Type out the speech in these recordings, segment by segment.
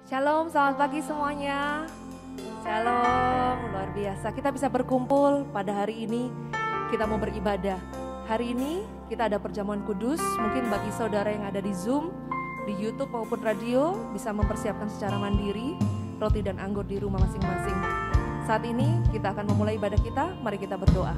Shalom, selamat pagi semuanya. Shalom, luar biasa. Kita bisa berkumpul pada hari ini, kita mau beribadah. Hari ini kita ada perjamuan kudus, mungkin bagi saudara yang ada di Zoom, di YouTube maupun radio, bisa mempersiapkan secara mandiri roti dan anggur di rumah masing-masing. Saat ini kita akan memulai ibadah kita, mari kita berdoa.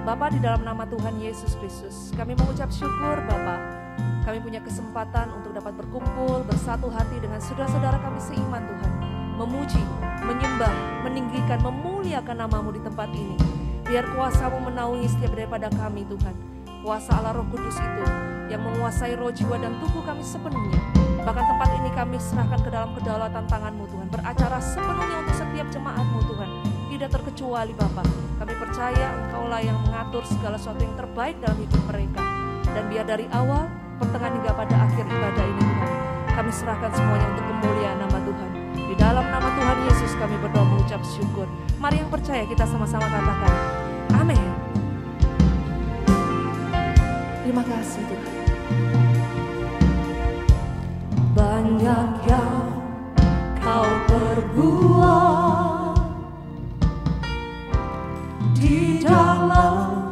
Bapa, di dalam nama Tuhan Yesus Kristus, kami mengucap syukur Bapa. Kami punya kesempatan untuk dapat berkumpul, bersatu hati dengan saudara-saudara kami seiman Tuhan. Memuji, menyembah, meninggikan, memuliakan nama-Mu di tempat ini. Biar kuasa-Mu menaungi setiap daripada kami Tuhan. Kuasa Allah Roh Kudus itu yang menguasai roh, jiwa, dan tubuh kami sepenuhnya. Bahkan tempat ini kami serahkan ke dalam kedaulatan tangan-Mu Tuhan. Beracara sepenuhnya untuk setiap jemaat-Mu Tuhan. Tidak terkecuali Bapa. Kami percaya Engkaulah yang mengatur segala sesuatu yang terbaik dalam hidup mereka. Dan biar dari awal, pertengahan hingga pada akhir ibadah ini Tuhan, kami serahkan semuanya untuk kemuliaan nama Tuhan. Di dalam nama Tuhan Yesus kami berdoa mengucap syukur. Mari yang percaya kita sama-sama katakan amin. Terima kasih Tuhan. Banyak yang Kau perbuat di dalam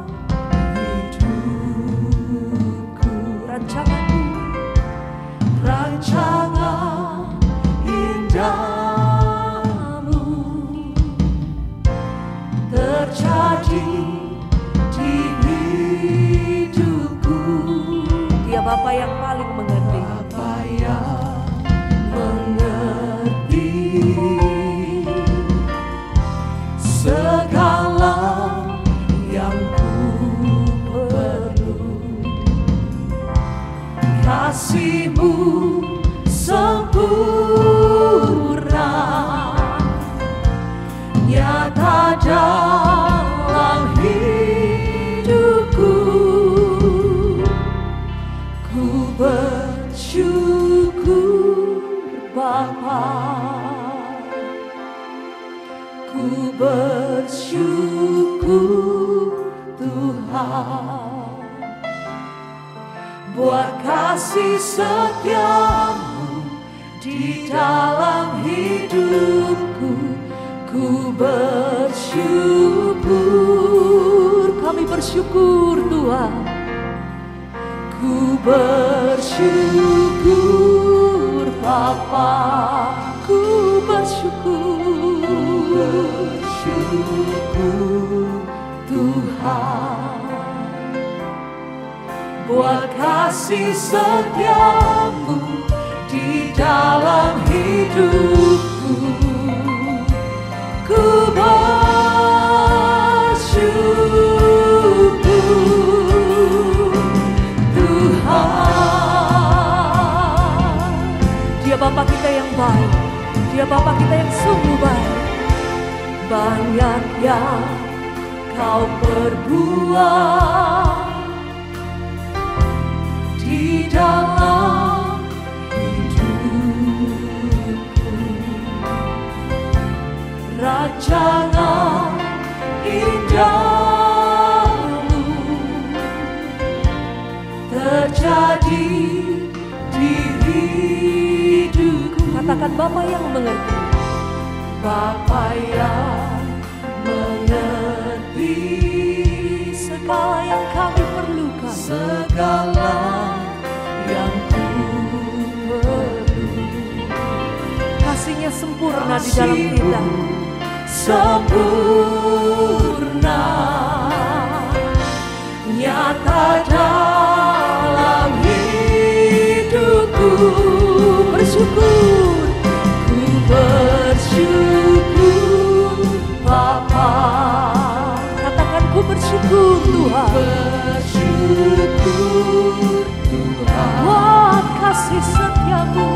hidupku, rancangan indahmu terjadi di hidupku. Dia Bapa yang paling mengerti, Bapa yang mengerti segala yang ku perlu. Kasih-Mu sempurna nyata dalam hidupku. Ku bersyukur Bapa, ku bersyukur Tuhan, buat kasih setia-Mu di dalam hidupku. Ku bersyukur, kami bersyukur Tuhan. Ku bersyukur Bapa, ku bersyukur Tuhan, buat kasih setia-Mu di dalam hidupku. Ku bersyukur Tuhan. Dia Bapa kita yang baik, Dia Bapa kita yang sungguh baik. Banyak yang Kau perbuat di dalam hidupku, rancangan indahmu terjadi di hidupku. Katakan Bapa yang mengerti, Bapa yang mengerti segala yang kami perlukan, segala yang ku perlu. Kasih-Nya sempurna di dalam kita, sempurna nyata dalam hidupku. Bersyukur, ku bersyukur Bapa. Katakan ku bersyukur Tuhan, bersyukur Tuhan, buat kasih setia-Mu,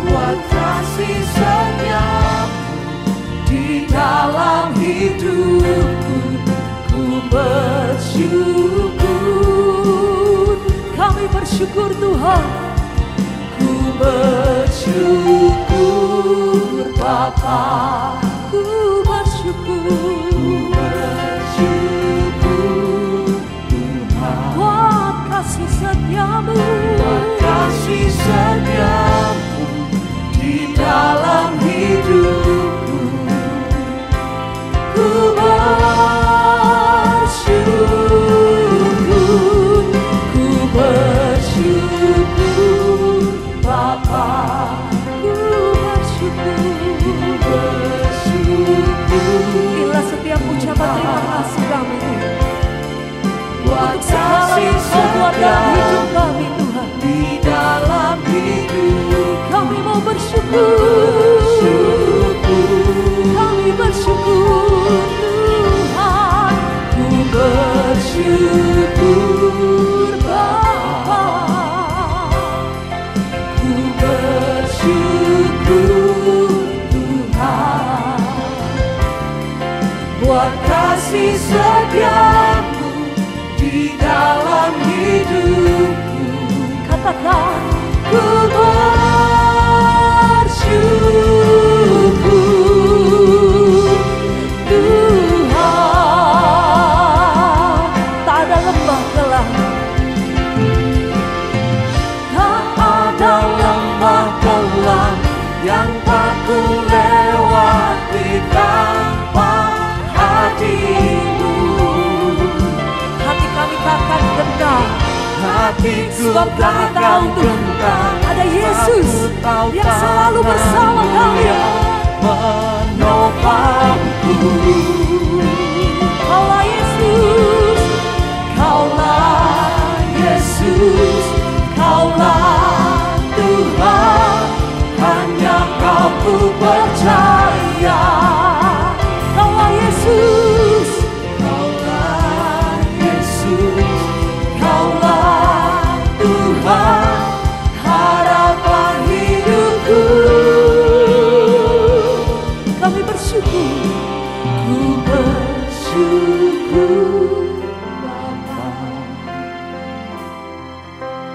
buat kasih setia-Mu di dalam hidupku. Ku bersyukur, kami bersyukur Tuhan. Ku bersyukur Bapa, ku bersyukur Tuhan, buat kasih setia-Mu, buat kasih setia-Mu di dalam Inilah setiap ucapan terima kasih kami Tuhan, untuk segala yang Kau buat dalam hidup kami Tuhan. Di dalam hidup Kami mau bersyukur, kami bersyukur Tuhan. Ku bersyukur Bapa, ku bersyukur Tuhan, buat kasih setiamu di dalam hidupku. Katakan, ku bersyukur Tuhan. Tak ada lembah gelap, Tak ada lembah gelap yang tak ku lewati tanpa hatimu. hati kami takkan gentar, Hatiku sebab kami tahu takkan Tuhan, gentar, ada Yesus yang selalu bersama kami. menopangku. Kaulah Yesus, Kaulah Yesus, Kaulah Tuhan, Hanya Kau ku percaya. Kaulah Yesus, Kaulah Yesus, Kaulah Tuhan, harapan hidupku. kami bersyukur, Ku bersyukur Bapa,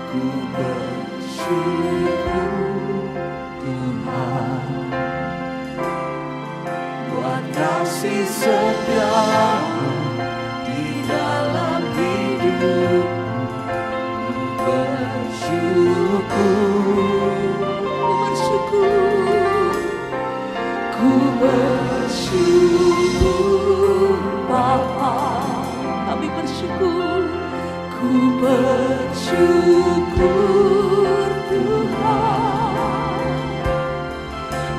ku bersyukur Tuhan, buat kasih setiamu di dalam hidup. Ku bersyukur, ku bersyukur, ku bersyukur Bapa, kami bersyukur, ku bersyukur Tuhan,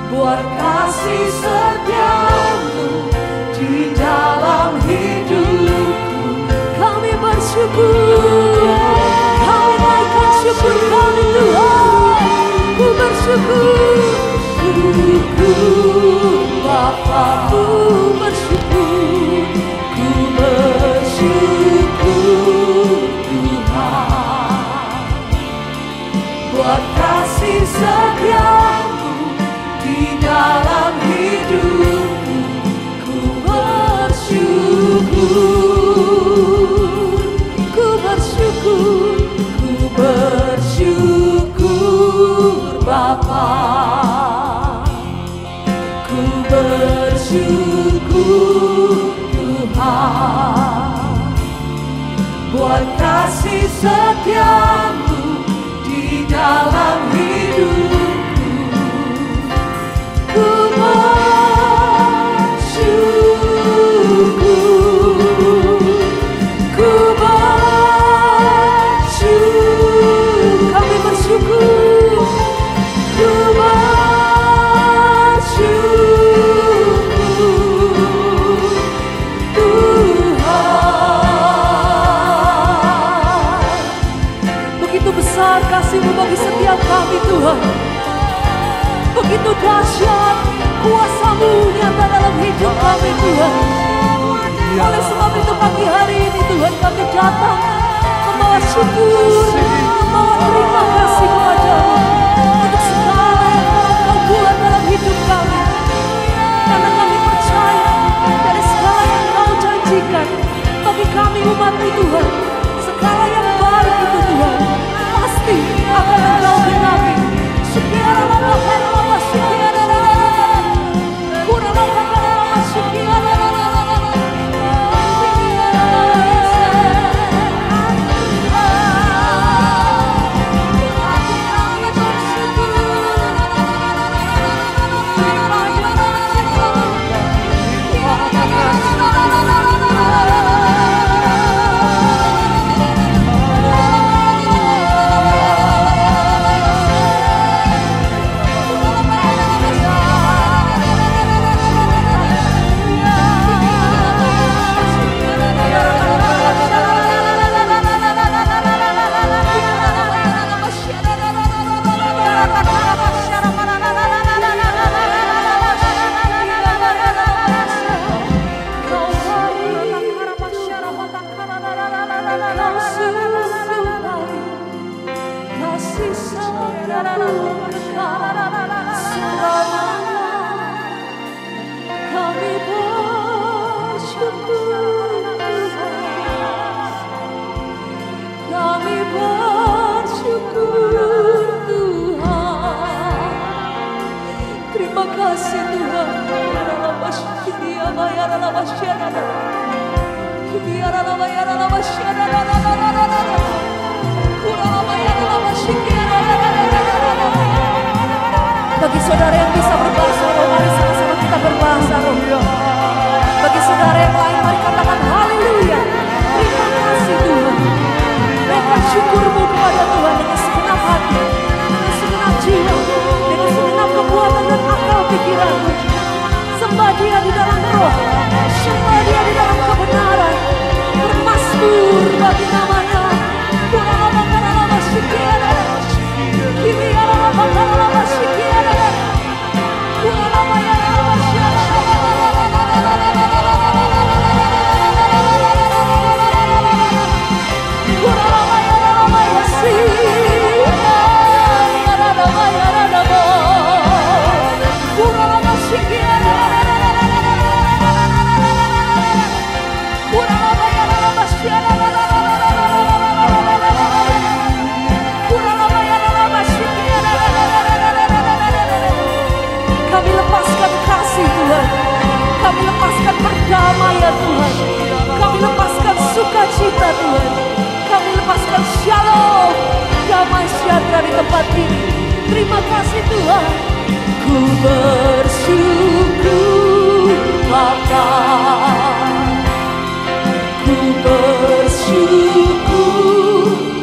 buat kasih setiamu di dalam hidupku. kami bersyukur, kami naikkan syukur kami Tuhan, ku bersyukur, Syukur Bapa, ku bersyukur, ku bersyukur Tuhan, buat kasih setiamu di dalam hidupku. Ku bersyukur, ku bersyukur, ku bersyukur Bapa, ku bersyukur Tuhan, buat kasih setiamu di dalam hidupku. Ku bersyukur, ku bersyukur, kami bersyukur, ku bersyukur Tuhan. begitu besar kasih-Mu bagi setiap kami Tuhan, begitu dahsyat kuasa-Mu nyata dalam hidup kami Tuhan. Oleh sebab itu pagi hari ini Tuhan kami datang membawa syukur, membawa terima kasih kepada-Mu untuk segala yang telah Kau buat dalam hidup kami. Karena kami percaya dari segala yang Kau janjikan bagi kami umat-Mu Tuhan, segala yang baik itu Tuhan pasti akan Engkau genapi. Terima kasih Tuhan. Bagi saudara yang bisa berbahasa roh, mari sama-sama kita berbahasa roh. Bagi saudara yang lain, mari katakan haleluya. Terima kasih Tuhan. Naikkan syukurmu kepada Tuhan dengan segenap hati, dengan segenap jiwa, dengan segenap kekuatan dan akal pikiranmu. Sembah Dia di dalam roh, sembah Dia di dalam kebenaran. Bermasmur bagi namanya. Kami lepaskan perdamaian Tuhan. Kami lepaskan sukacita Tuhan. Kami lepaskan shalom, damai sejahtera di tempat ini. Terima kasih Tuhan. Ku bersyukur Bapa. Ku bersyukur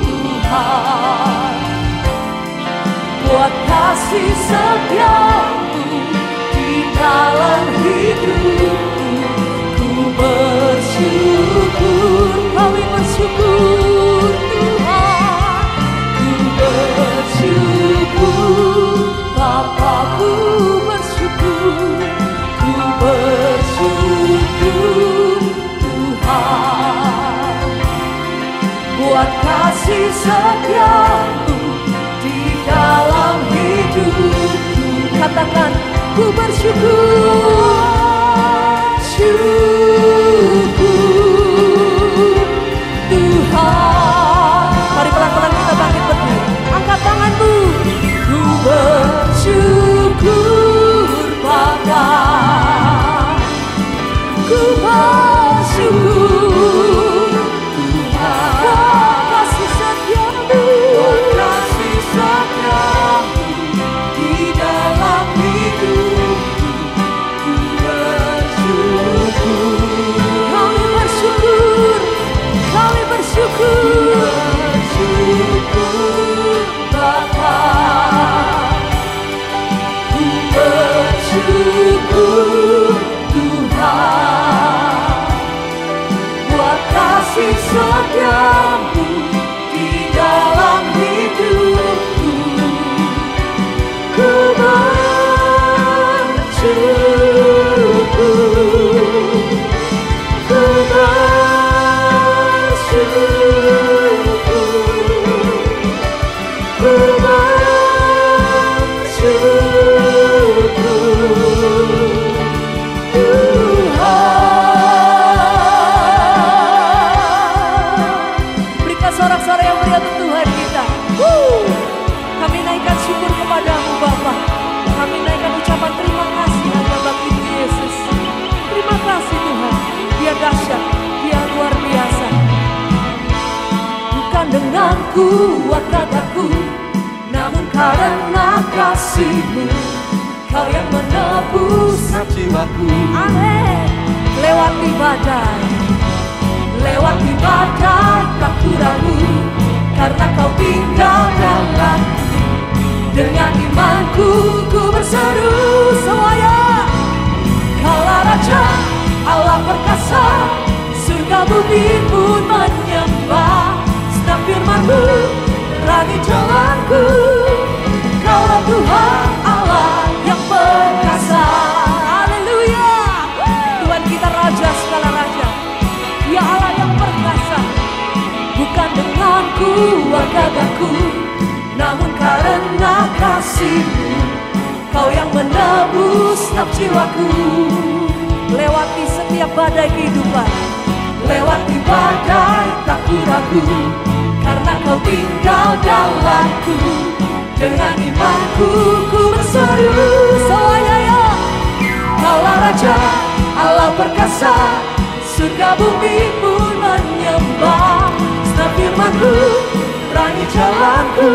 Tuhan buat kasih setiamu dalam hidupku. Ku bersyukur, kami bersyukur Tuhan. Ku bersyukur Bapa, ku bersyukur. Ku bersyukur Tuhan buat kasih setiamu di dalam hidupku. Katakan, ku bersyukur, syukur Tuhan. Mari pelan-pelan kita bangkit berdiri. Angkat tanganmu. Ku bersyukur Bapa. Ku bersyukur Tuhan. Kasih setiamu, kasih setiamu di dalam hidupku. Ku bersyukur. Kami bersyukur. Kami bersyukur. Bersyukur Bapa. Ku bersyukur Tuhan buat kasih setiamu di dalam hidupku. Ku bersyukur, ku bersyukur, ku bersyukur Tuhan. Berikan sorak-sorai yang meriah untuk Tuhan kita. Kami naikkan syukur kepadamu Bapa. Kami naikkan ucapan terima kasih hanya bagi Yesus. Terima kasih Tuhan. Dia dahsyat, Dia luar biasa. Bukan dengan kuat kataku, namun karena kasih-Mu, Kau yang menebus jiwaku. Amin. Lewati badai tak ku ragu, karena Kau tinggal dalamku. Dengan imanku ku berseru semuanya, Kaulah Raja, Allah perkasa, surga bumi pun menyembah. Setiap firman-Mu terangi jalanku. Kaulah Tuhan Allah yang perkasa. Haleluya. Tuhan kita Raja segala raja, Dia Allah yang perkasa. Bukan dengan kuat gagahku, namun karena kasih-Mu, Kau yang menebus setiap jiwaku. Lewati setiap badai kehidupan, lewati badai tak ku ragu, karena Kau tinggal dalamku. dengan imanku ku berseru. Semuanya ya. Kaulah Raja, Allah perkasa, surga bumi pun menyembah. Sebab firman-Mu terangi jalanku.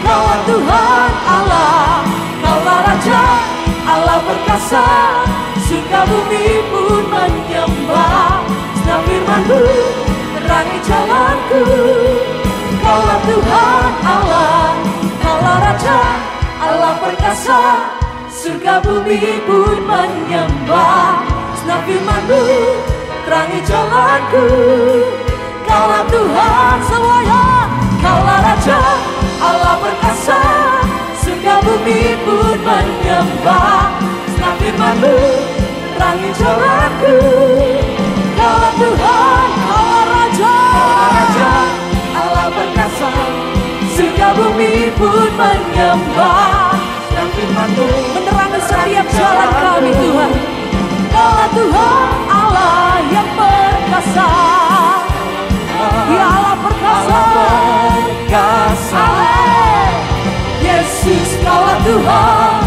Kaulah Tuhan Allah, Kaulah Raja, Allah perkasa, surga bumi pun menyembah. Sebab firman-Mu terangi jalanku. Kaulah Tuhan Allah, Kaulah Raja, Allah perkasa, surga bumi pun menyembah. Sebab firman-Mu terangi jalanku. Kaulah Tuhan semuanya, Kaulah Raja, Allah perkasa, surga bumi pun menyembah. Sebab firman-Mu terangi jalanku. Kaulah Tuhan, Kaulah Raja, Allah perkasa, surga bumi pun menyembah. Sebab firman-Mu menerangi setiap jalan kami Tuhan. Kaulah Tuhan Allah yang perkasa, Ya Allah perkasa, Yesus Kaulah Tuhan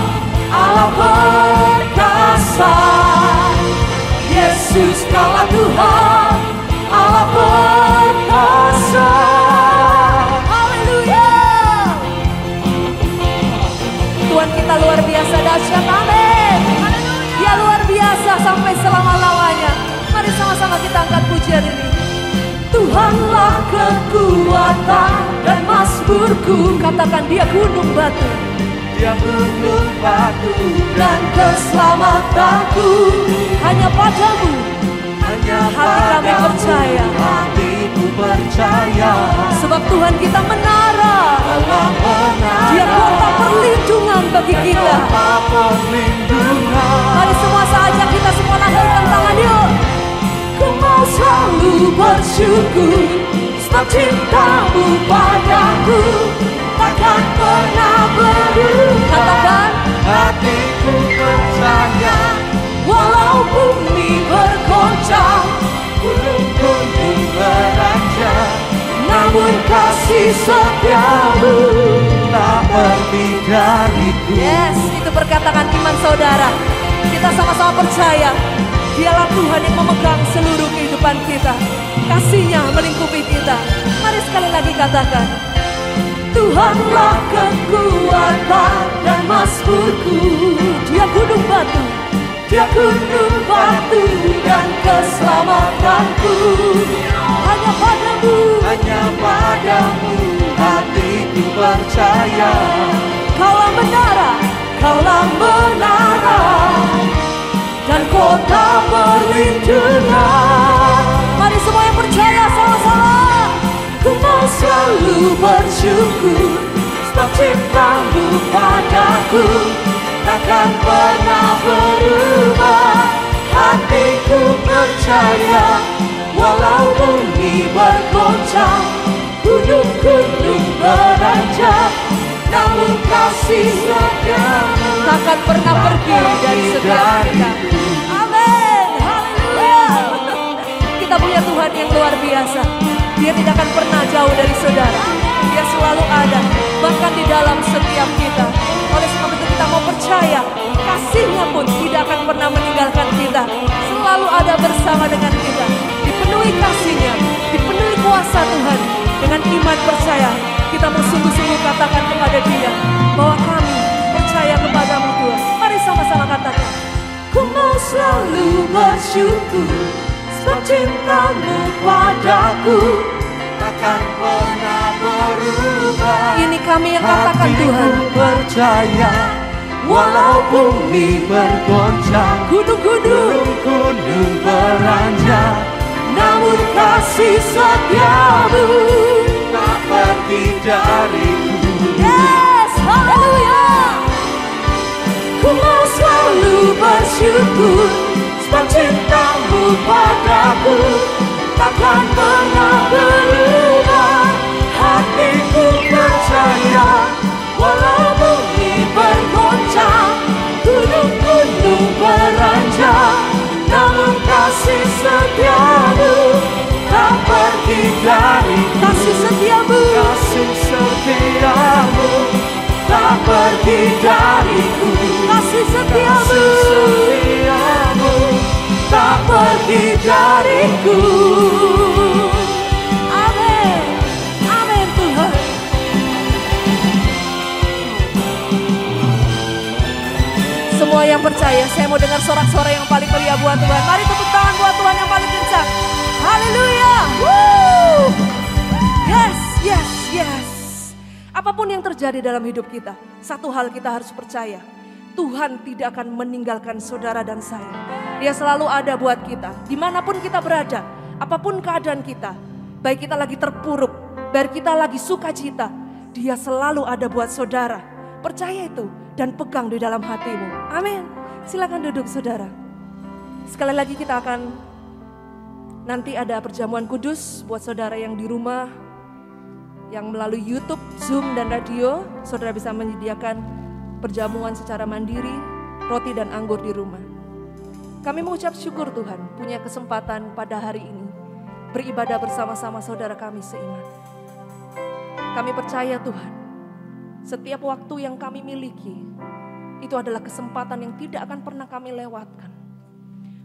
Allah perkasa, Yesus Kaulah Tuhan Allah perkasa. Haleluya. Tuhan kita luar biasa dahsyat, amin. Dia luar biasa sampai selama-lamanya. Mari sama-sama kita angkat pujian ini. Tuhanlah kekuatan dan mazmurku. Katakan Dia gunung batu, Dia gunung batu dan keselamatanku. Hanya padamu, hanya hati kami percaya, hatiku percaya. Sebab Tuhan kita menara, Dia kota perlindungan bagi kita. Mari semua saja kita semua lambaikan tangan yuk. Ku mau selalu bersyukur, sebab cinta-Mu padaku takkan pernah berubah. Katakan, hatiku percaya, walau bumi bergoncang, gunung-gunung beranjak, namun kasih setia-Mu tak pergi dariku. Yes, itu perkataan iman saudara. Kita sama-sama percaya Dialah Tuhan yang memegang seluruh kehidupan kita. Kasih-Nya melingkupi kita. Mari sekali lagi katakan, Tuhanlah kekuatan dan mazmurku. Dia gunung batu, Dia gunung batu dan keselamatanku. Hanya padamu hatiku percaya. Kaulah menara dan kota perlindungan. Mari semua yang percaya sama-sama. Ku mau selalu bersyukur, sebab cinta-Mu padaku takkan pernah berubah. Hatiku percaya, walau bumi bergoncang, gunung-gunung beranjak, namun kasih setia-Mu takkan pernah pergi dari setiap kita. Amin, haleluya. Kita punya Tuhan yang luar biasa. Dia tidak akan pernah jauh dari saudara. Dia selalu ada, bahkan di dalam setiap kita. Oleh sebab itu kita mau percaya, kasih-Nya pun tidak akan pernah meninggalkan kita. Selalu ada bersama dengan kita. Dipenuhi kasih-Nya, dipenuhi kuasa Tuhan. Dengan iman percaya, kita mau sungguh-sungguh katakan kepada Dia bahwa kami percaya kepadamu Tuhan. Mari sama-sama katakan, ku mau selalu bersyukur, sebab cinta-Mu padaku takkan pernah berubah. Ini kami yang katakan Tuhan. Percaya, walau bumi bergoncang, gunung-gunung beranjak, namun kasih setia-Mu tak pergi dariku. Yes, haleluya. Ku mau selalu bersyukur, sebab cinta-Mu padaku takkan pernah berubah. Hatiku percaya, walau bumi bergoncang, gunung-gunung beranjak, namun kasih setia-Mu tak pergi dari kasih setia-Mu pergi dariku. Kasih setiamu tak pergi dariku. Amin, amin Tuhan. Semua yang percaya, saya mau dengar sorak-sorai yang paling meriah buat Tuhan. Mari tepuk tangan buat Tuhan yang paling kencang. Haleluya. Yes, yes, yes. Apapun yang terjadi dalam hidup kita, satu hal kita harus percaya. Tuhan tidak akan meninggalkan saudara dan saya. Dia selalu ada buat kita. Dimanapun kita berada, apapun keadaan kita. Baik kita lagi terpuruk, baik kita lagi sukacita. Dia selalu ada buat saudara. Percaya itu dan pegang di dalam hatimu. Amin. Silakan duduk saudara. Sekali lagi kita akan nanti ada perjamuan kudus buat saudara yang di rumah, yang melalui YouTube, Zoom dan radio. Saudara bisa menyediakan perjamuan secara mandiri, roti dan anggur di rumah. Kami mengucap syukur Tuhan punya kesempatan pada hari ini beribadah bersama-sama saudara kami seiman. Kami percaya Tuhan, setiap waktu yang kami miliki itu adalah kesempatan yang tidak akan pernah kami lewatkan.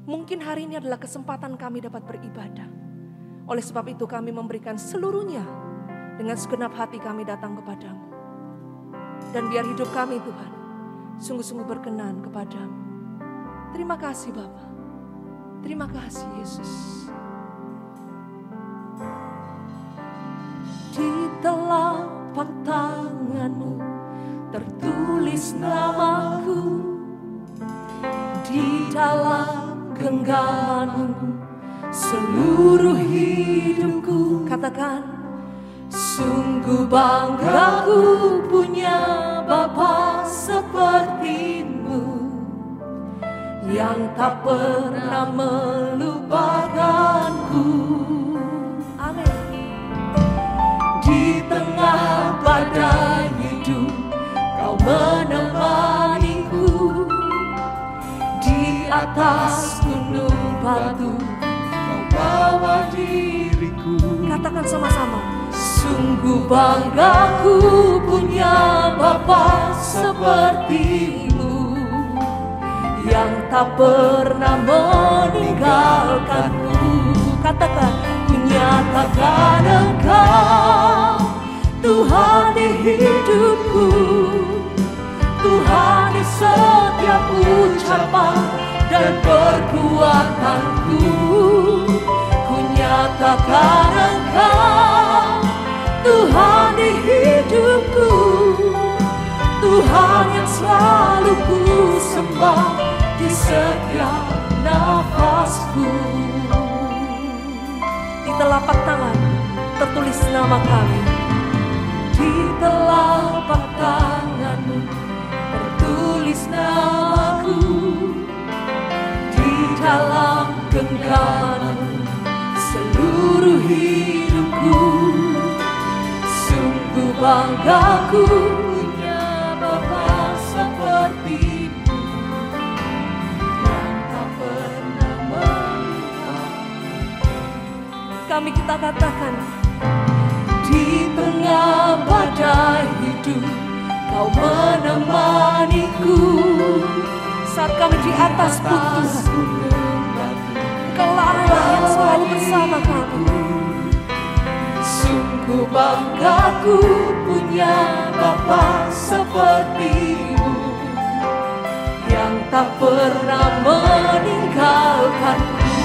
Mungkin hari ini adalah kesempatan kami dapat beribadah. Oleh sebab itu kami memberikan seluruhnya dengan segenap hati kami datang kepadamu. Dan biar hidup kami Tuhan sungguh-sungguh berkenan kepadamu. Terima kasih Bapa. Terima kasih Yesus. Di telapak tanganmu tertulis namaku, di dalam genggamanmu seluruh hidupku. Katakan, sungguh bangga ku punya Bapa sepertimu, yang tak pernah melupakanku. amin. Di tengah badai hidup kau menemaniku, di atas gunung batu kau bawa diriku. Katakan sama-sama. Sungguh bangga ku punya Bapa sepertimu, yang tak pernah meninggalkanku. Katakan, ku nyatakan Engkau Tuhan di hidupku, Tuhan di setiap ucapan dan perbuatanku. Ku nyatakan Engkau Tuhan di hidupku, Tuhan yang selalu ku sembah di setiap nafasku. di telapak tangan tertulis nama kami. Di telapak tanganmu tertulis namaku, di dalam genggamanmu seluruh hidupku. Sungguh banggaku punya Bapa sepertimu, yang tak pernah melupakan. Kami kita katakan, Di tengah badai hidup kau menemaniku, saat kami di atas pun Tuhan, Engkaulah Allah yang selalu bersama kami. Sungguh banggaku punya Bapa sepertimu, yang tak pernah meninggalkanku.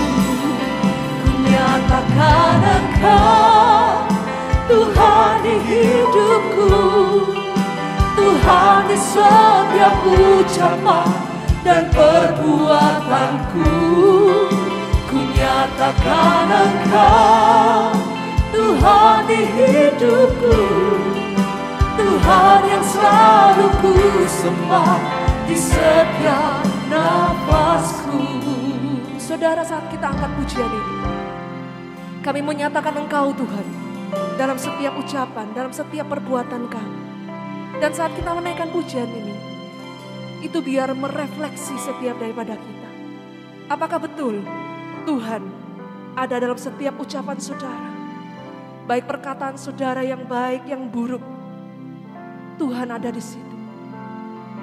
Ku nyatakan Engkau Tuhan di hidupku, Tuhan di setiap ucapan dan perbuatanku. Ku nyatakan Engkau Tuhan di hidupku, Tuhan yang selalu ku sembah di setiap nafasku. Saudara, saat kita angkat pujian ini, kami menyatakan Engkau Tuhan dalam setiap ucapan, dalam setiap perbuatan kami. Dan saat kita menaikkan pujian ini, itu biar merefleksi setiap daripada kita. Apakah betul Tuhan ada dalam setiap ucapan saudara? Baik perkataan saudara yang baik, yang buruk, Tuhan ada di situ.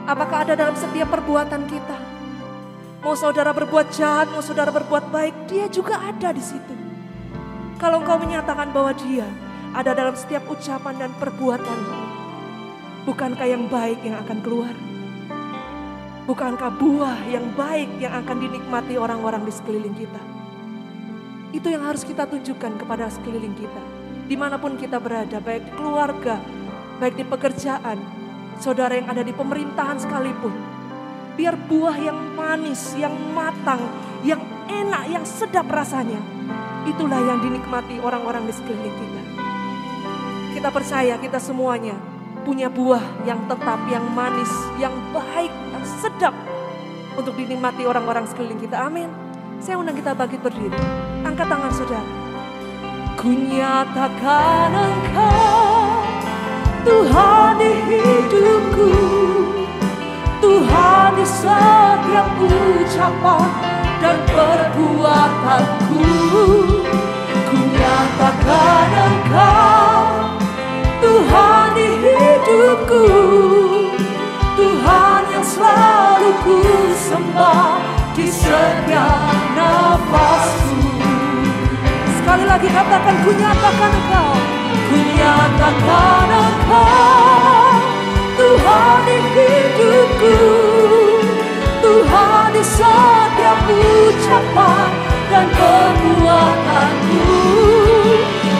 Apakah ada dalam setiap perbuatan kita? Mau saudara berbuat jahat, mau saudara berbuat baik, dia juga ada di situ. Kalau engkau menyatakan bahwa dia ada dalam setiap ucapan dan perbuatan, bukankah yang baik yang akan keluar? Bukankah buah yang baik yang akan dinikmati orang-orang di sekeliling kita? Itu yang harus kita tunjukkan kepada sekeliling kita. Dimanapun kita berada, baik di keluarga, baik di pekerjaan, saudara yang ada di pemerintahan sekalipun. Biar buah yang manis, yang matang, yang enak, yang sedap rasanya, itulah yang dinikmati orang-orang di sekeliling kita. Kita percaya kita semuanya punya buah yang tetap, yang manis, yang baik, yang sedap untuk dinikmati orang-orang sekeliling kita. Amin. Saya undang kita bangkit berdiri. Angkat tangan saudara. Ku nyatakan Engkau Tuhan di hidupku, Tuhan di setiap ucapan dan perbuatanku. Ku nyatakan Engkau Tuhan di hidupku, Tuhan yang selalu ku sembah di setiap nafasku. Sekali lagi katakan, ku nyatakan Engkau, ku nyatakan Engkau Tuhan di hidupku, Tuhan di setiap ucapan dan perbuatanku.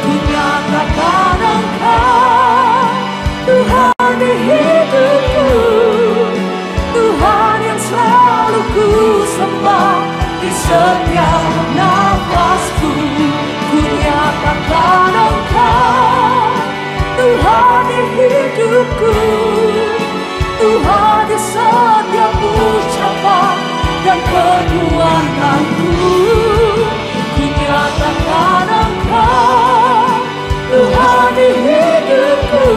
Ku nyatakan Engkau Tuhan di hidupku, Tuhan yang selalu ku sembah di setiap nafasku. Ku nyatakan Engkau Tuhan di hidupku, Tuhan di setiap ucapan dan perbuatanku. Ku nyatakan Engkau Tuhan di hidupku,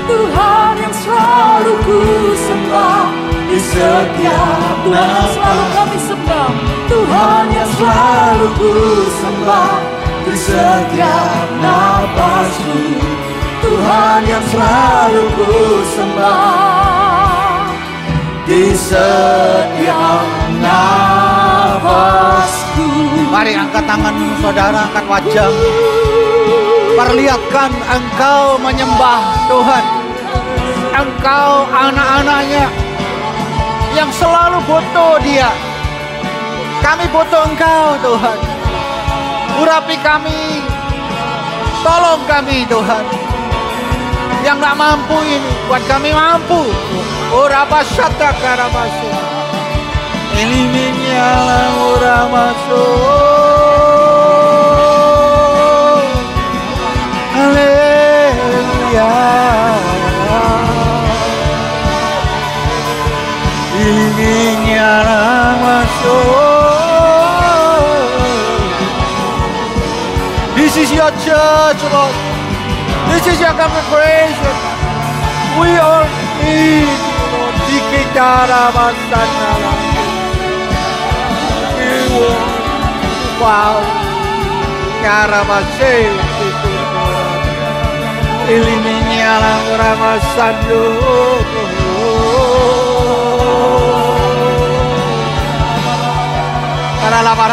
Tuhan yang selalu ku sembah di setiap Tuhan selalu kami sembah, Tuhan yang selalu ku sembah di setiap nafasku, Tuhan yang selalu ku sembah di setiap nafasku. Mari angkat tangan saudara, angkat wajah. Perlihatkan engkau menyembah Tuhan. Engkau anak-anaknya yang selalu butuh Dia. Kami butuh Engkau Tuhan. Urapi kami, tolong kami Tuhan. Yang gak mampu ini, buat kami mampu. Urapa syata karabasu, iliminya uramasu. Haleluya. Iliminya uramasu. This is your church, Lord. This is your congregation. We all need you, Lord. Dikitara masana. Wow. Karamase. Iliminya ramasando. Para.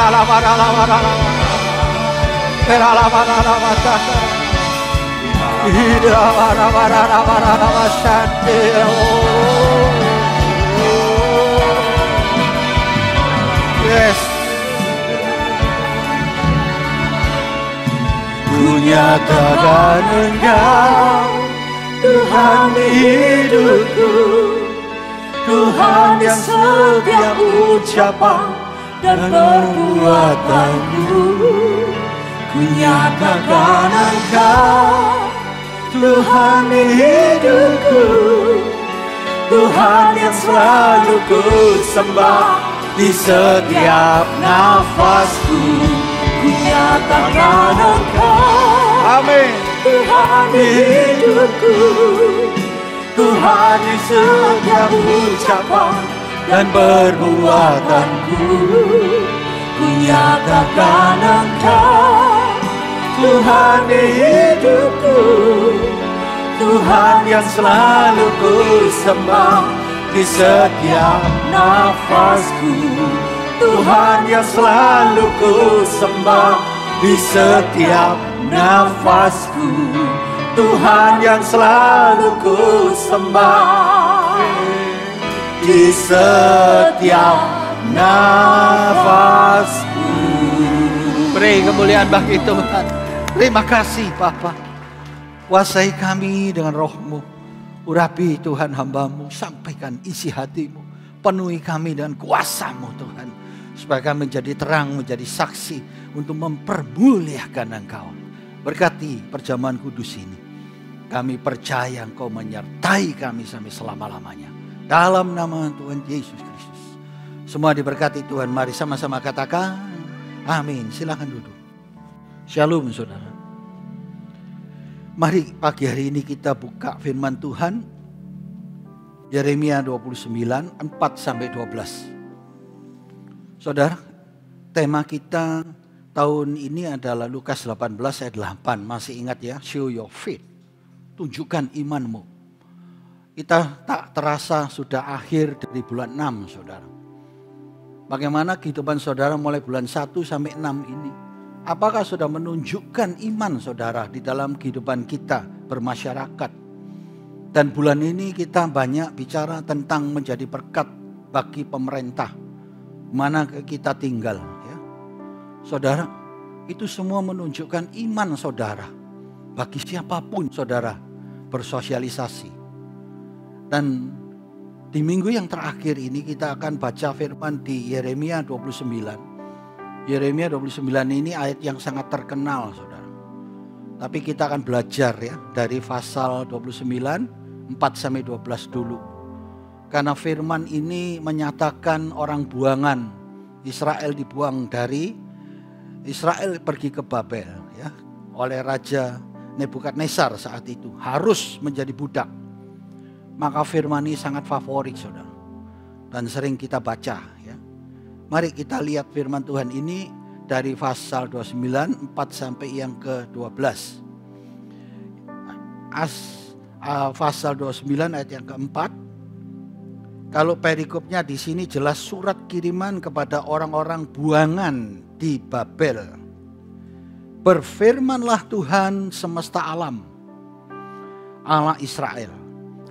Yes. Ku nyatakan Engkau Tuhan di hidupku, Tuhan yang setiap ucapan dan perbuatanku. Ku nyatakan Engkau Tuhan di hidupku, Tuhan yang selalu ku sembah di setiap nafasku. Ku nyatakan Engkau, amin, Tuhan di hidupku, Tuhan di setiap ucapan dan perbuatanku. Ku nyatakan Engkau Tuhan di hidupku, Tuhan yang selalu ku sembah di setiap nafasku. Tuhan yang selalu ku sembah di setiap nafasku. Tuhan yang selalu ku sembah di setiap nafasku. Beri kemuliaan bagi Tuhan. Terima kasih Bapa. Kuasai kami dengan roh-Mu. Urapi Tuhan hamba-Mu. Sampaikan isi hati-Mu. Penuhi kami dengan kuasa-Mu Tuhan. Supaya kami menjadi terang, menjadi saksi untuk mempermuliakan Engkau. Berkati perjamuan kudus ini. Kami percaya Engkau menyertai kami sampai selama-lamanya. Dalam nama Tuhan Yesus Kristus. Semua diberkati Tuhan. Mari sama-sama katakan amin. Silakan duduk. Shalom saudara. Mari pagi hari ini kita buka firman Tuhan. Yeremia 29, 4-12. Saudara, tema kita tahun ini adalah Lukas 18 ayat 8. Masih ingat ya? Show your faith. Tunjukkan imanmu. Kita tak terasa sudah akhir dari bulan 6 saudara. Bagaimana kehidupan saudara mulai bulan 1 sampai 6 ini? Apakah sudah menunjukkan iman saudara di dalam kehidupan kita bermasyarakat? Dan bulan ini kita banyak bicara tentang menjadi berkat bagi pemerintah. Mana kita tinggal ya. Saudara, itu semua menunjukkan iman saudara. Bagi siapapun saudara bersosialisasi. Dan di minggu yang terakhir ini kita akan baca firman di Yeremia 29. Yeremia 29 ini ayat yang sangat terkenal saudara. Tapi kita akan belajar ya dari pasal 29, 4-12 dulu. Karena firman ini menyatakan orang buangan. Israel dibuang dari Israel pergi ke Babel ya, oleh Raja Nebukadnezar saat itu. Harus menjadi budak. Maka firman ini sangat favorit saudara. Dan sering kita baca ya. Mari kita lihat firman Tuhan ini dari pasal 29, 4 sampai yang ke-12. Pasal 29 ayat yang keempat. Kalau perikopnya di sini jelas surat kiriman kepada orang-orang buangan di Babel. Berfirmanlah Tuhan semesta alam, Allah Israel,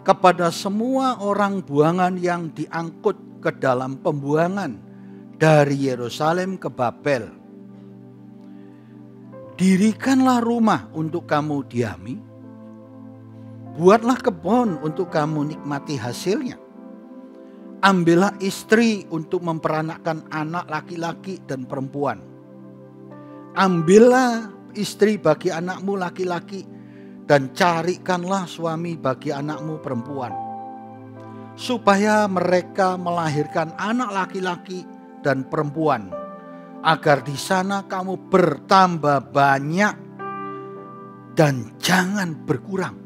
kepada semua orang buangan yang diangkut ke dalam pembuangan dari Yerusalem ke Babel. Dirikanlah rumah untuk kamu diami, buatlah kebun untuk kamu nikmati hasilnya. Ambillah istri untuk memperanakkan anak laki-laki dan perempuan. Ambillah istri bagi anakmu laki-laki dan carikanlah suami bagi anakmu perempuan. Supaya mereka melahirkan anak laki-laki dan perempuan. Agar di sana kamu bertambah banyak dan jangan berkurang.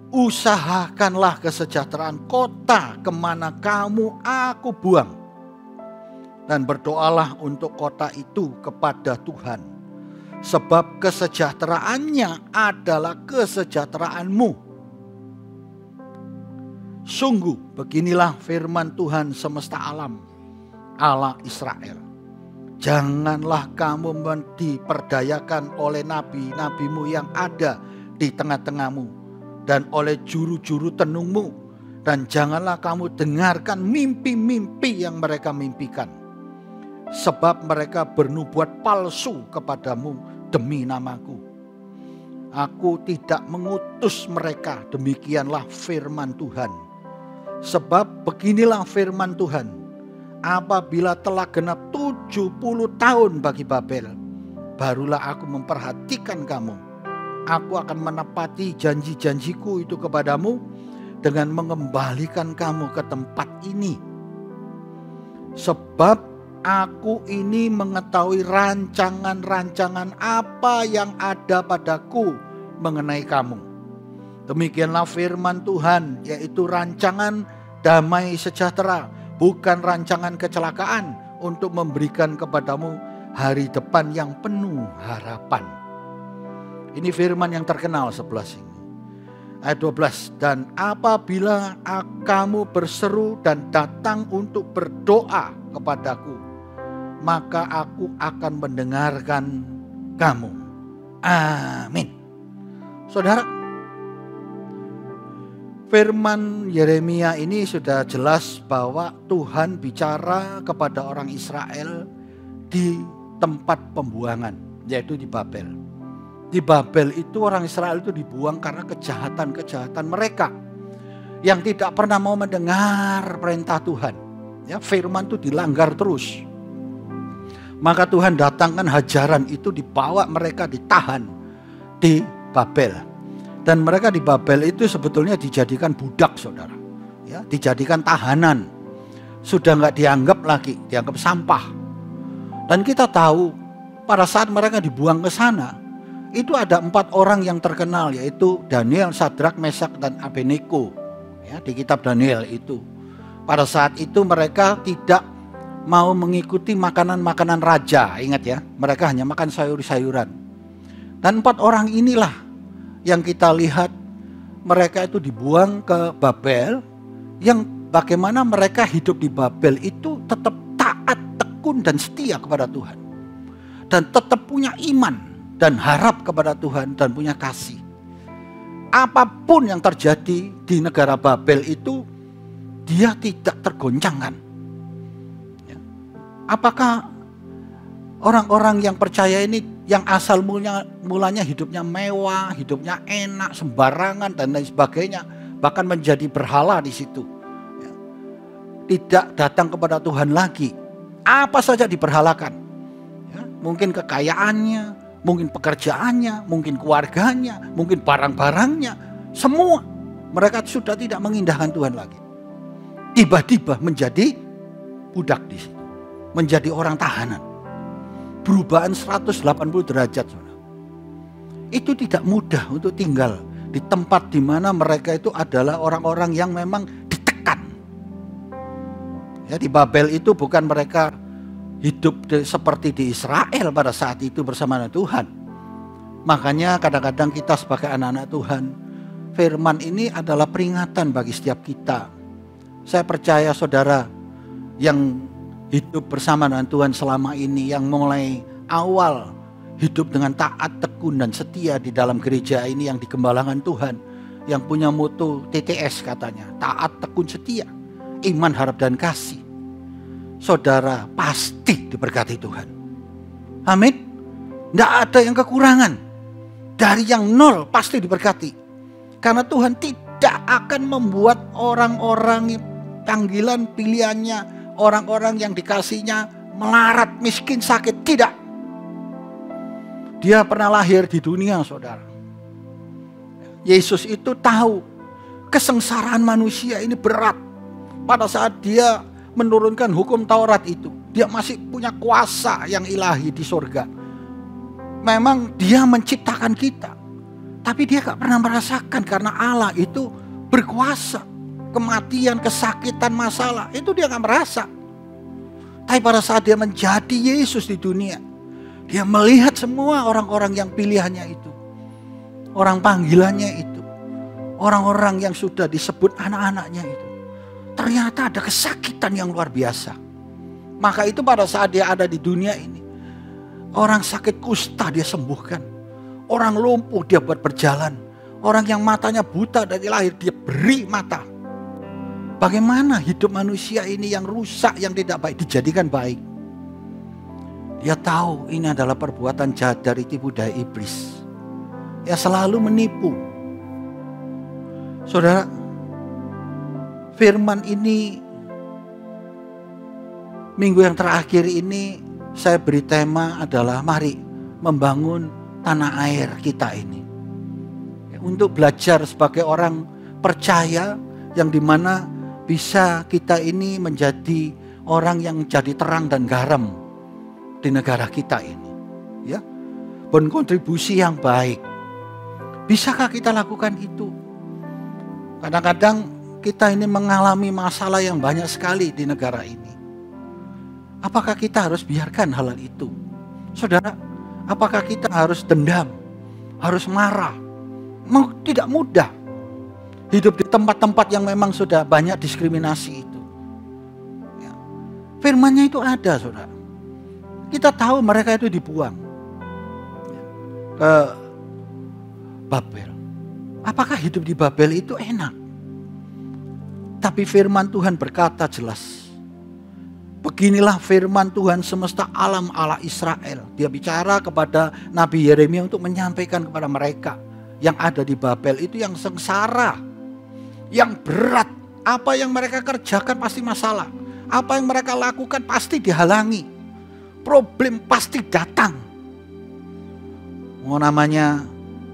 Usahakanlah kesejahteraan kota kemana kamu aku buang. Dan berdoalah untuk kota itu kepada Tuhan. Sebab kesejahteraannya adalah kesejahteraanmu. Sungguh beginilah firman Tuhan semesta alam, Allah Israel. Janganlah kamu diperdayakan oleh nabi-nabimu yang ada di tengah-tengahmu. Dan oleh juru-juru tenungmu. Dan janganlah kamu dengarkan mimpi-mimpi yang mereka mimpikan. Sebab mereka bernubuat palsu kepadamu demi namaku. Aku tidak mengutus mereka, demikianlah firman Tuhan. Sebab beginilah firman Tuhan. Apabila telah genap 70 tahun bagi Babel, barulah aku memperhatikan kamu. Aku akan menepati janji-janjiku itu kepadamu dengan mengembalikan kamu ke tempat ini. Sebab aku ini mengetahui rancangan-rancangan apa yang ada padaku mengenai kamu. Demikianlah firman Tuhan, yaitu rancangan damai sejahtera, bukan rancangan kecelakaan, untuk memberikan kepadamu hari depan yang penuh harapan. Ini firman yang terkenal sebelah sini. Ayat 12, dan apabila kamu berseru dan datang untuk berdoa kepadaku, maka aku akan mendengarkan kamu. Amin. Saudara, firman Yeremia ini sudah jelas bahwa Tuhan bicara kepada orang Israel di tempat pembuangan, yaitu di Babel. Di Babel itu orang Israel itu dibuang karena kejahatan-kejahatan mereka yang tidak pernah mau mendengar perintah Tuhan. Ya, firman itu dilanggar terus. Maka Tuhan datangkan hajaran itu, dibawa mereka ditahan di Babel. Dan mereka di Babel itu sebetulnya dijadikan budak, saudara. Ya, dijadikan tahanan. Sudah nggak dianggap lagi, dianggap sampah. Dan kita tahu pada saat mereka dibuang ke sana, itu ada 4 orang yang terkenal, yaitu Daniel, Sadrak, Mesak, dan Abednego. Ya, di kitab Daniel itu. Pada saat itu mereka tidak mau mengikuti makanan-makanan raja. Ingat ya, mereka hanya makan sayur-sayuran. Dan 4 orang inilah yang kita lihat mereka itu dibuang ke Babel. Yang bagaimana mereka hidup di Babel itu tetap taat, tekun, dan setia kepada Tuhan. Dan tetap punya iman dan harap kepada Tuhan dan punya kasih. Apapun yang terjadi di negara Babel itu, dia tidak tergoncangkan. Ya. Apakah orang-orang yang percaya ini yang asal mulanya hidupnya mewah, hidupnya enak, sembarangan dan lain sebagainya, bahkan menjadi berhala di situ. Ya. Tidak datang kepada Tuhan lagi. Apa saja diberhalakan. Ya. Mungkin kekayaannya, mungkin pekerjaannya, mungkin keluarganya, mungkin barang-barangnya, semua mereka sudah tidak mengindahkan Tuhan lagi. Tiba-tiba menjadi budak di situ, menjadi orang tahanan. Perubahan 180 derajat, saudara. Itu tidak mudah untuk tinggal di tempat di mana mereka itu adalah orang-orang yang memang ditekan. Ya, di Babel itu bukan mereka hidup seperti di Israel pada saat itu bersama Tuhan. Makanya kadang-kadang kita sebagai anak-anak Tuhan, firman ini adalah peringatan bagi setiap kita. Saya percaya saudara yang hidup bersama dengan Tuhan selama ini, yang mulai awal hidup dengan taat, tekun, dan setia di dalam gereja ini yang digembalakan Tuhan, yang punya moto TTS katanya, taat, tekun, setia, iman, harap, dan kasih. Saudara pasti diberkati Tuhan. Amin. Tidak ada yang kekurangan. Dari yang nol pasti diberkati. Karena Tuhan tidak akan membuat orang-orang panggilan pilihannya, orang-orang yang dikasihnya melarat, miskin, sakit. Tidak. Dia pernah lahir di dunia, saudara. Yesus itu tahu kesengsaraan manusia ini berat. Pada saat dia menurunkan hukum Taurat itu, dia masih punya kuasa yang ilahi di surga. Memang dia menciptakan kita, tapi dia gak pernah merasakan karena Allah itu berkuasa. Kematian, kesakitan, masalah, itu dia gak merasa. Tapi pada saat dia menjadi Yesus di dunia, dia melihat semua orang-orang yang pilihannya itu, orang panggilannya itu, orang-orang yang sudah disebut anak-anaknya itu. Ternyata ada kesakitan yang luar biasa. Maka itu pada saat dia ada di dunia ini, orang sakit kusta dia sembuhkan. Orang lumpuh dia buat berjalan. Orang yang matanya buta dari lahir dia beri mata. Bagaimana hidup manusia ini yang rusak, yang tidak baik dijadikan baik. Dia tahu ini adalah perbuatan jahat dari tipu daya iblis. Dia selalu menipu. Saudara, firman ini minggu yang terakhir ini saya beri tema adalah mari membangun tanah air kita ini. Untuk belajar sebagai orang percaya yang dimana bisa kita ini menjadi orang yang jadi terang dan garam di negara kita ini. Ya, berkontribusi yang baik. Bisakah kita lakukan itu? Kadang-kadang kita ini mengalami masalah yang banyak sekali di negara ini. Apakah kita harus biarkan hal itu? Saudara, apakah kita harus dendam? Harus marah? Tidak mudah. Hidup di tempat-tempat yang memang sudah banyak diskriminasi itu. Ya. Firman-Nya itu ada, saudara. Kita tahu mereka itu dibuang ke Babel. Apakah hidup di Babel itu enak? Tapi firman Tuhan berkata jelas. Beginilah firman Tuhan semesta alam Allah Israel. Dia bicara kepada Nabi Yeremia untuk menyampaikan kepada mereka yang ada di Babel itu yang sengsara, yang berat. Apa yang mereka kerjakan pasti masalah. Apa yang mereka lakukan pasti dihalangi. Problem pasti datang. Mau namanya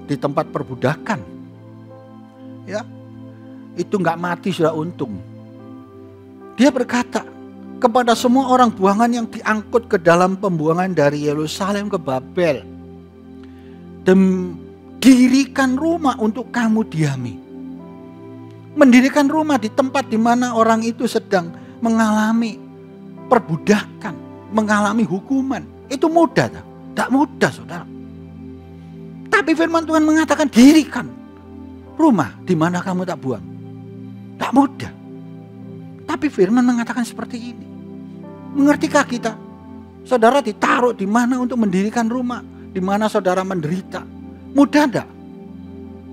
di tempat perbudakan, ya, itu nggak mati sudah untung. Dia berkata kepada semua orang buangan yang diangkut ke dalam pembuangan dari Yerusalem ke Babel, dirikan rumah untuk kamu diami. Mendirikan rumah di tempat di mana orang itu sedang mengalami perbudakan, mengalami hukuman, itu mudah, tak mudah, saudara. Tapi firman Tuhan mengatakan dirikan rumah di mana kamu tak buang. Tak mudah. Tapi firman mengatakan seperti ini. Mengertikah kita? Saudara ditaruh di mana untuk mendirikan rumah? Di mana saudara menderita? Mudah enggak?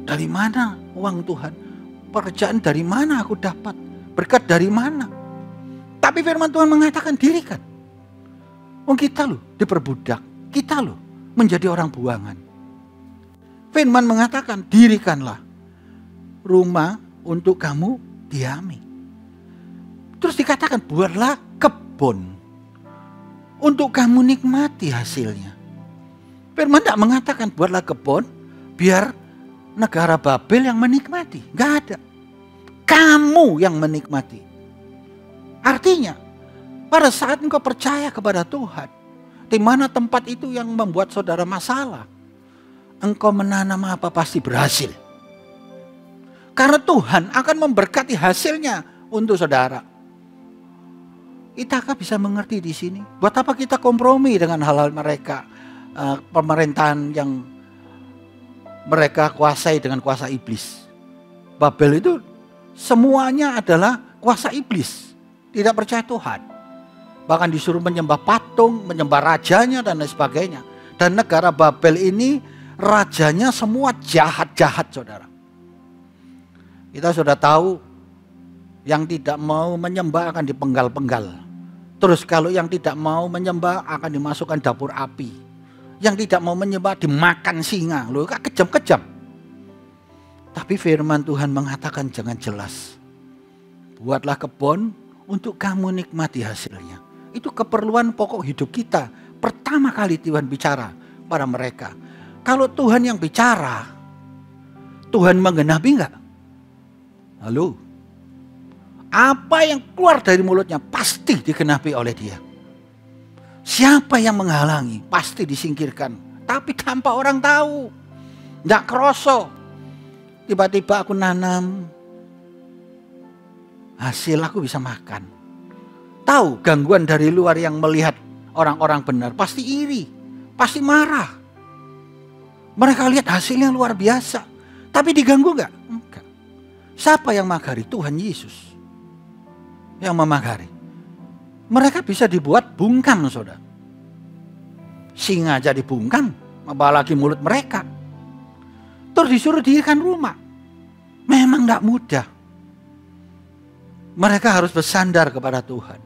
Dari mana uang Tuhan? Pekerjaan dari mana aku dapat? Berkat dari mana? Tapi firman Tuhan mengatakan dirikan. Oh, kita loh diperbudak. Kita loh menjadi orang buangan. Firman mengatakan dirikanlah rumah untuk kamu diami. Terus dikatakan buatlah kebun untuk kamu nikmati hasilnya. Firman tidak mengatakan buatlah kebun biar negara Babel yang menikmati. Gak ada. Kamu yang menikmati. Artinya pada saat engkau percaya kepada Tuhan, di mana tempat itu yang membuat saudara masalah, engkau menanam apa pasti berhasil. Karena Tuhan akan memberkati hasilnya untuk saudara. Kita akan bisa mengerti di sini. Buat apa kita kompromi dengan hal-hal mereka, pemerintahan yang mereka kuasai dengan kuasa iblis. Babel itu semuanya adalah kuasa iblis, tidak percaya Tuhan. Bahkan disuruh menyembah patung, menyembah rajanya dan lain sebagainya. Dan negara Babel ini rajanya semua jahat-jahat, saudara. Kita sudah tahu yang tidak mau menyembah akan dipenggal-penggal. Terus kalau yang tidak mau menyembah akan dimasukkan dapur api. Yang tidak mau menyembah dimakan singa. Loh, kejam-kejam. Tapi firman Tuhan mengatakan jangan jelas. Buatlah kebun untuk kamu nikmati hasilnya. Itu keperluan pokok hidup kita. Pertama kali Tuhan bicara pada mereka. Kalau Tuhan yang bicara, Tuhan menggenapi enggak? Halo? Apa yang keluar dari mulutnya pasti digenapi oleh dia. Siapa yang menghalangi pasti disingkirkan. Tapi tanpa orang tahu. Enggak kroso. Tiba-tiba aku nanam, hasil aku bisa makan. Tahu gangguan dari luar yang melihat orang-orang benar pasti iri, pasti marah. Mereka lihat hasilnya luar biasa. Tapi diganggu enggak? Enggak. Siapa yang magari? Tuhan Yesus yang memagari. Mereka bisa dibuat bungkam, saudara. Singa jadi bungkam, apalagi mulut mereka. Terus disuruh dirikan rumah. Memang enggak mudah. Mereka harus bersandar kepada Tuhan.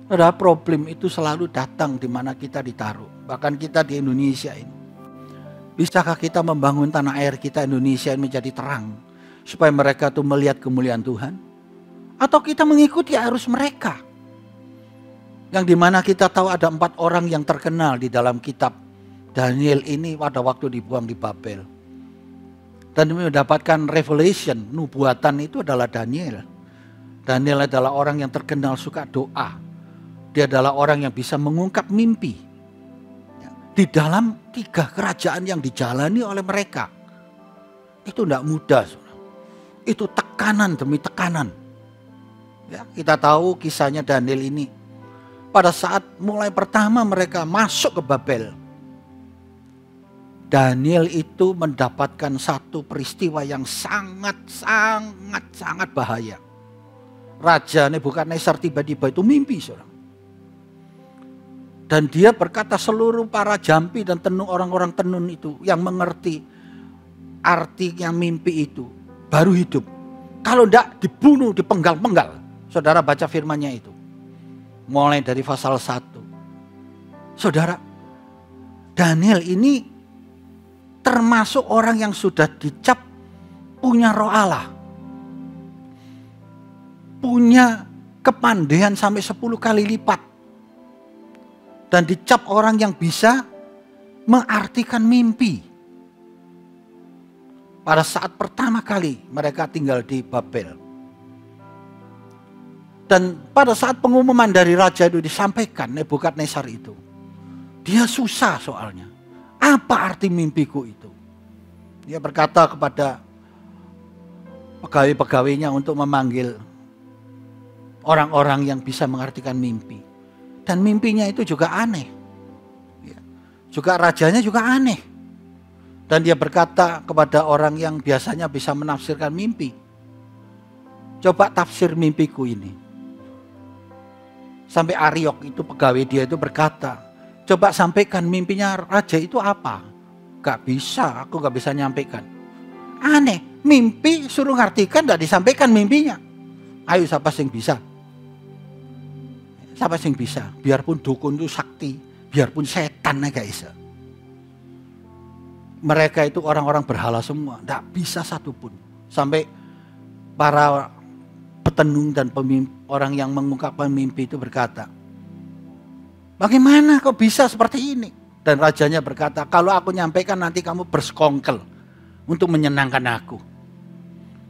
Ada problem itu selalu datang di mana kita ditaruh. Bahkan kita di Indonesia ini. Bisakah kita membangun tanah air kita Indonesia ini menjadi terang? Supaya mereka tuh melihat kemuliaan Tuhan? Atau kita mengikuti arus mereka? Yang dimana kita tahu ada 4 orang yang terkenal di dalam kitab Daniel ini pada waktu dibuang di Babel. Dan mendapatkan revelation, nubuatan itu adalah Daniel. Daniel adalah orang yang terkenal suka doa. Dia adalah orang yang bisa mengungkap mimpi. Di dalam 3 kerajaan yang dijalani oleh mereka. Itu tidak mudah. Itu tekanan demi tekanan. Ya, kita tahu kisahnya Daniel ini. Pada saat mulai pertama mereka masuk ke Babel. Daniel itu mendapatkan satu peristiwa yang sangat bahaya. Raja Nebukadnezar tiba-tiba itu mimpi, saudara. Dan dia berkata seluruh para jampi dan tenun, orang-orang tenun itu yang mengerti artinya mimpi itu baru hidup. Kalau tidak dibunuh, dipenggal-penggal. Saudara baca firman-Nya itu. Mulai dari pasal 1. Saudara, Daniel ini termasuk orang yang sudah dicap punya roh Allah. Punya kepandaian sampai 10 kali lipat. Dan dicap orang yang bisa mengartikan mimpi. Pada saat pertama kali mereka tinggal di Babel. Dan pada saat pengumuman dari raja itu disampaikan, Nebukadnezar itu. Dia susah soalnya. Apa arti mimpiku itu? Dia berkata kepada pegawai-pegawainya untuk memanggil orang-orang yang bisa mengartikan mimpi. Dan mimpinya itu juga aneh. Juga rajanya juga aneh. Dan dia berkata kepada orang yang biasanya bisa menafsirkan mimpi. Coba tafsir mimpiku ini. Sampai Ariok itu pegawai dia itu berkata, coba sampaikan mimpinya raja itu apa? Gak bisa, aku gak bisa nyampaikan. Aneh, mimpi suruh ngartikan gak disampaikan mimpinya. Ayo siapa sing bisa? Siapa sing bisa? Biarpun dukun itu sakti, biarpun setan gak bisa. Mereka itu orang-orang berhala semua, gak bisa satupun. Sampai para petenung dan orang yang mengungkapkan mimpi itu berkata, bagaimana kok bisa seperti ini? Dan rajanya berkata, kalau aku nyampaikan nanti kamu bersekongkel untuk menyenangkan aku.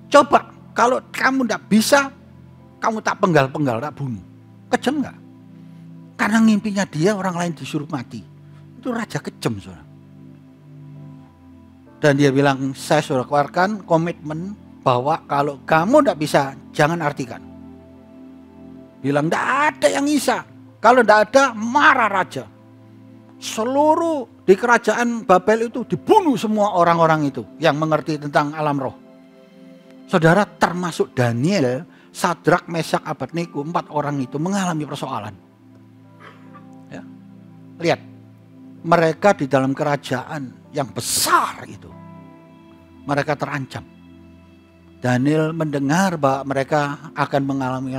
Coba, kalau kamu tidak bisa, kamu tak penggal-penggal, tak bunuh. Kejam nggak? Karena mimpinya dia orang lain disuruh mati. Itu raja kejam, saudara. Dan dia bilang, saya sudah keluarkan komitmen bahwa kalau kamu tidak bisa, jangan artikan. Bilang, tidak ada yang bisa. Kalau tidak ada, marah raja. Seluruh di kerajaan Babel itu dibunuh semua orang-orang itu yang mengerti tentang alam roh. Saudara, termasuk Daniel, Sadrak, Mesak, Abednego, 4 orang itu mengalami persoalan. Ya. Lihat, mereka di dalam kerajaan yang besar itu, mereka terancam. Daniel mendengar bahwa mereka akan mengalami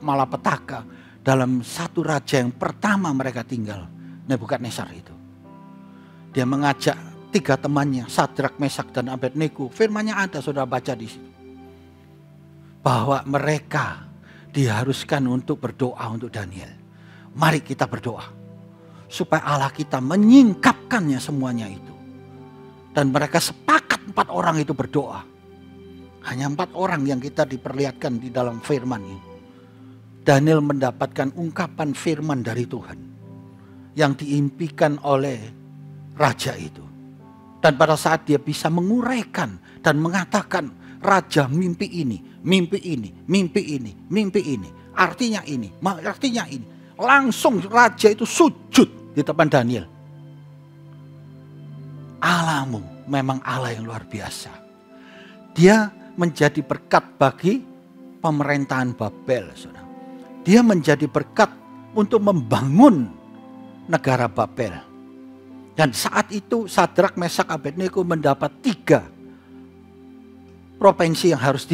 malapetaka dalam satu raja yang pertama mereka tinggal, Nebukadnezar itu. Dia mengajak 3 temannya, Sadrak, Mesak, dan Abednego. Firman-Nya ada, saudara baca di situ. Bahwa mereka diharuskan untuk berdoa untuk Daniel. Mari kita berdoa. Supaya Allah kita menyingkapkannya semuanya itu. Dan mereka sepakat 4 orang itu berdoa. Hanya 4 orang yang kita diperlihatkan di dalam firman ini. Daniel mendapatkan ungkapan firman dari Tuhan. Yang diimpikan oleh raja itu. Dan pada saat dia bisa menguraikan dan mengatakan, raja mimpi ini, mimpi ini, mimpi ini, mimpi ini. Artinya ini, artinya ini. Langsung raja itu sujud di depan Daniel. Allahmu memang Allah yang luar biasa. Dia menjadi berkat bagi pemerintahan Babel. Saudara. Dia menjadi berkat untuk membangun negara Babel. Dan saat itu Sadrak, Mesak, Abednego mendapat 3 provinsi yang harus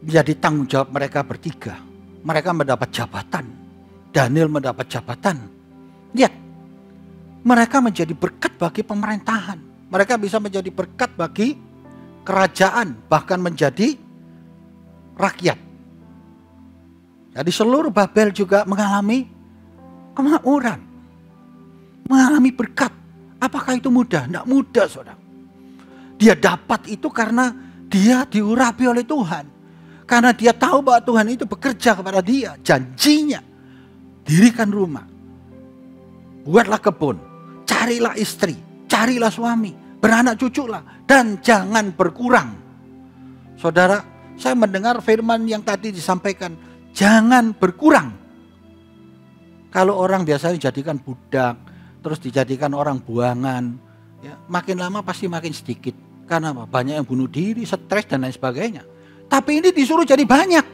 menjadi tanggung jawab mereka bertiga. Mereka mendapat jabatan. Daniel mendapat jabatan. Lihat, mereka menjadi berkat bagi pemerintahan. Mereka bisa menjadi berkat bagi kerajaan, bahkan menjadi rakyat. Jadi seluruh Babel juga mengalami kemakmuran, mengalami berkat. Apakah itu mudah? Tidak mudah, saudara. Dia dapat itu karena dia diurapi oleh Tuhan. Karena dia tahu bahwa Tuhan itu bekerja kepada dia. Janjinya, dirikan rumah, buatlah kebun, carilah istri, carilah suami, beranak cuculah, dan jangan berkurang. Saudara, saya mendengar firman yang tadi disampaikan, jangan berkurang. Kalau orang biasanya dijadikan budak, terus dijadikan orang buangan, ya, makin lama pasti makin sedikit. Karena apa? Banyak yang bunuh diri, stres dan lain sebagainya. Tapi ini disuruh jadi banyak.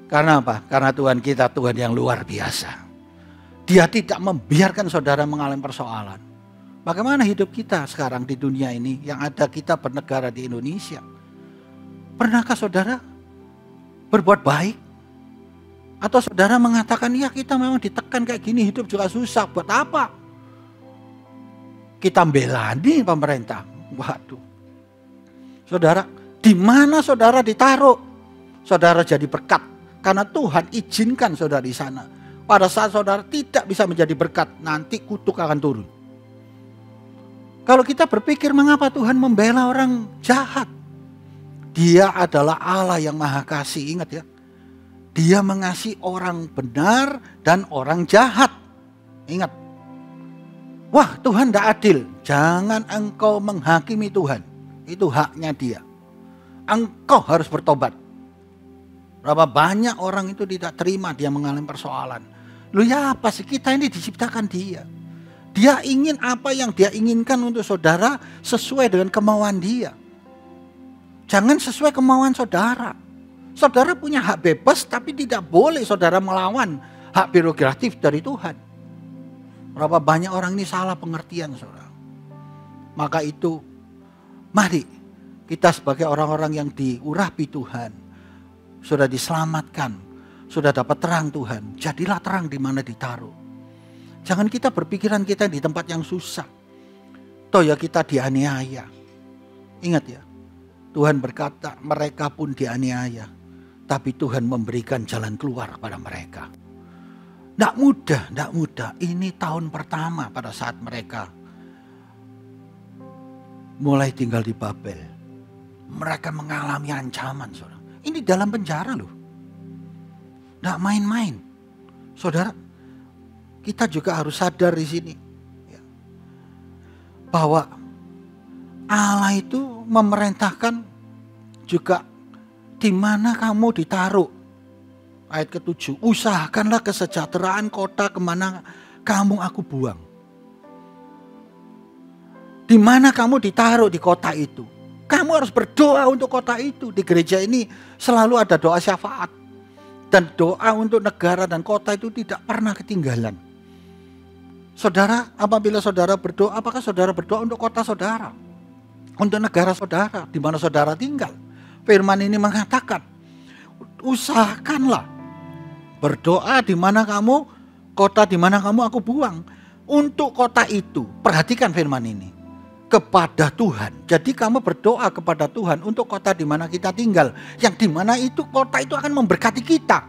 Karena apa? Karena Tuhan kita Tuhan yang luar biasa. Dia tidak membiarkan saudara mengalami persoalan. Bagaimana hidup kita sekarang di dunia ini yang ada kita bernegara di Indonesia? Pernahkah saudara berbuat baik? Atau saudara mengatakan, ya kita memang ditekan kayak gini, hidup juga susah. Buat apa? Kita belani pemerintah. Waduh. Saudara, di mana saudara ditaruh? Saudara jadi berkat. Karena Tuhan izinkan saudara di sana. Pada saat saudara tidak bisa menjadi berkat, nanti kutuk akan turun. Kalau kita berpikir mengapa Tuhan membela orang jahat? Dia adalah Allah yang maha kasih, ingat ya. Dia mengasihi orang benar dan orang jahat. Ingat. Wah, Tuhan tidak adil. Jangan engkau menghakimi Tuhan. Itu haknya dia. Engkau harus bertobat. Berapa banyak orang itu tidak terima dia mengalami persoalan. Loh ya apa sih, kita ini diciptakan dia. Dia ingin apa yang dia inginkan untuk saudara sesuai dengan kemauan dia. Jangan sesuai kemauan saudara. Saudara punya hak bebas tapi tidak boleh saudara melawan hak prerogatif dari Tuhan. Berapa banyak orang ini salah pengertian saudara. Maka itu mari kita sebagai orang-orang yang diurapi Tuhan. Sudah diselamatkan, sudah dapat terang Tuhan. Jadilah terang di mana ditaruh. Jangan kita berpikiran kita di tempat yang susah. Toh ya kita dianiaya. Ingat ya, Tuhan berkata mereka pun dianiaya. Tapi Tuhan memberikan jalan keluar pada mereka. Tidak mudah, tidak mudah. Ini tahun pertama pada saat mereka mulai tinggal di Babel. Mereka mengalami ancaman, saudara. Ini dalam penjara loh. Tidak main-main. Saudara, kita juga harus sadar di sini. Ya, bahwa Allah itu memerintahkan juga di mana kamu ditaruh. Ayat ke-7, usahakanlah kesejahteraan kota kemana kamu aku buang. Di mana kamu ditaruh di kota itu. Kamu harus berdoa untuk kota itu. Di gereja ini selalu ada doa syafaat. Dan doa untuk negara dan kota itu tidak pernah ketinggalan. Saudara, apabila saudara berdoa, apakah saudara berdoa untuk kota saudara? Untuk negara saudara, di mana saudara tinggal? Firman ini mengatakan, usahakanlah berdoa di mana kamu, kota di mana kamu aku buang. Untuk kota itu, perhatikan firman ini. Kepada Tuhan. Jadi kamu berdoa kepada Tuhan untuk kota di mana kita tinggal. Yang di mana itu kota itu akan memberkati kita.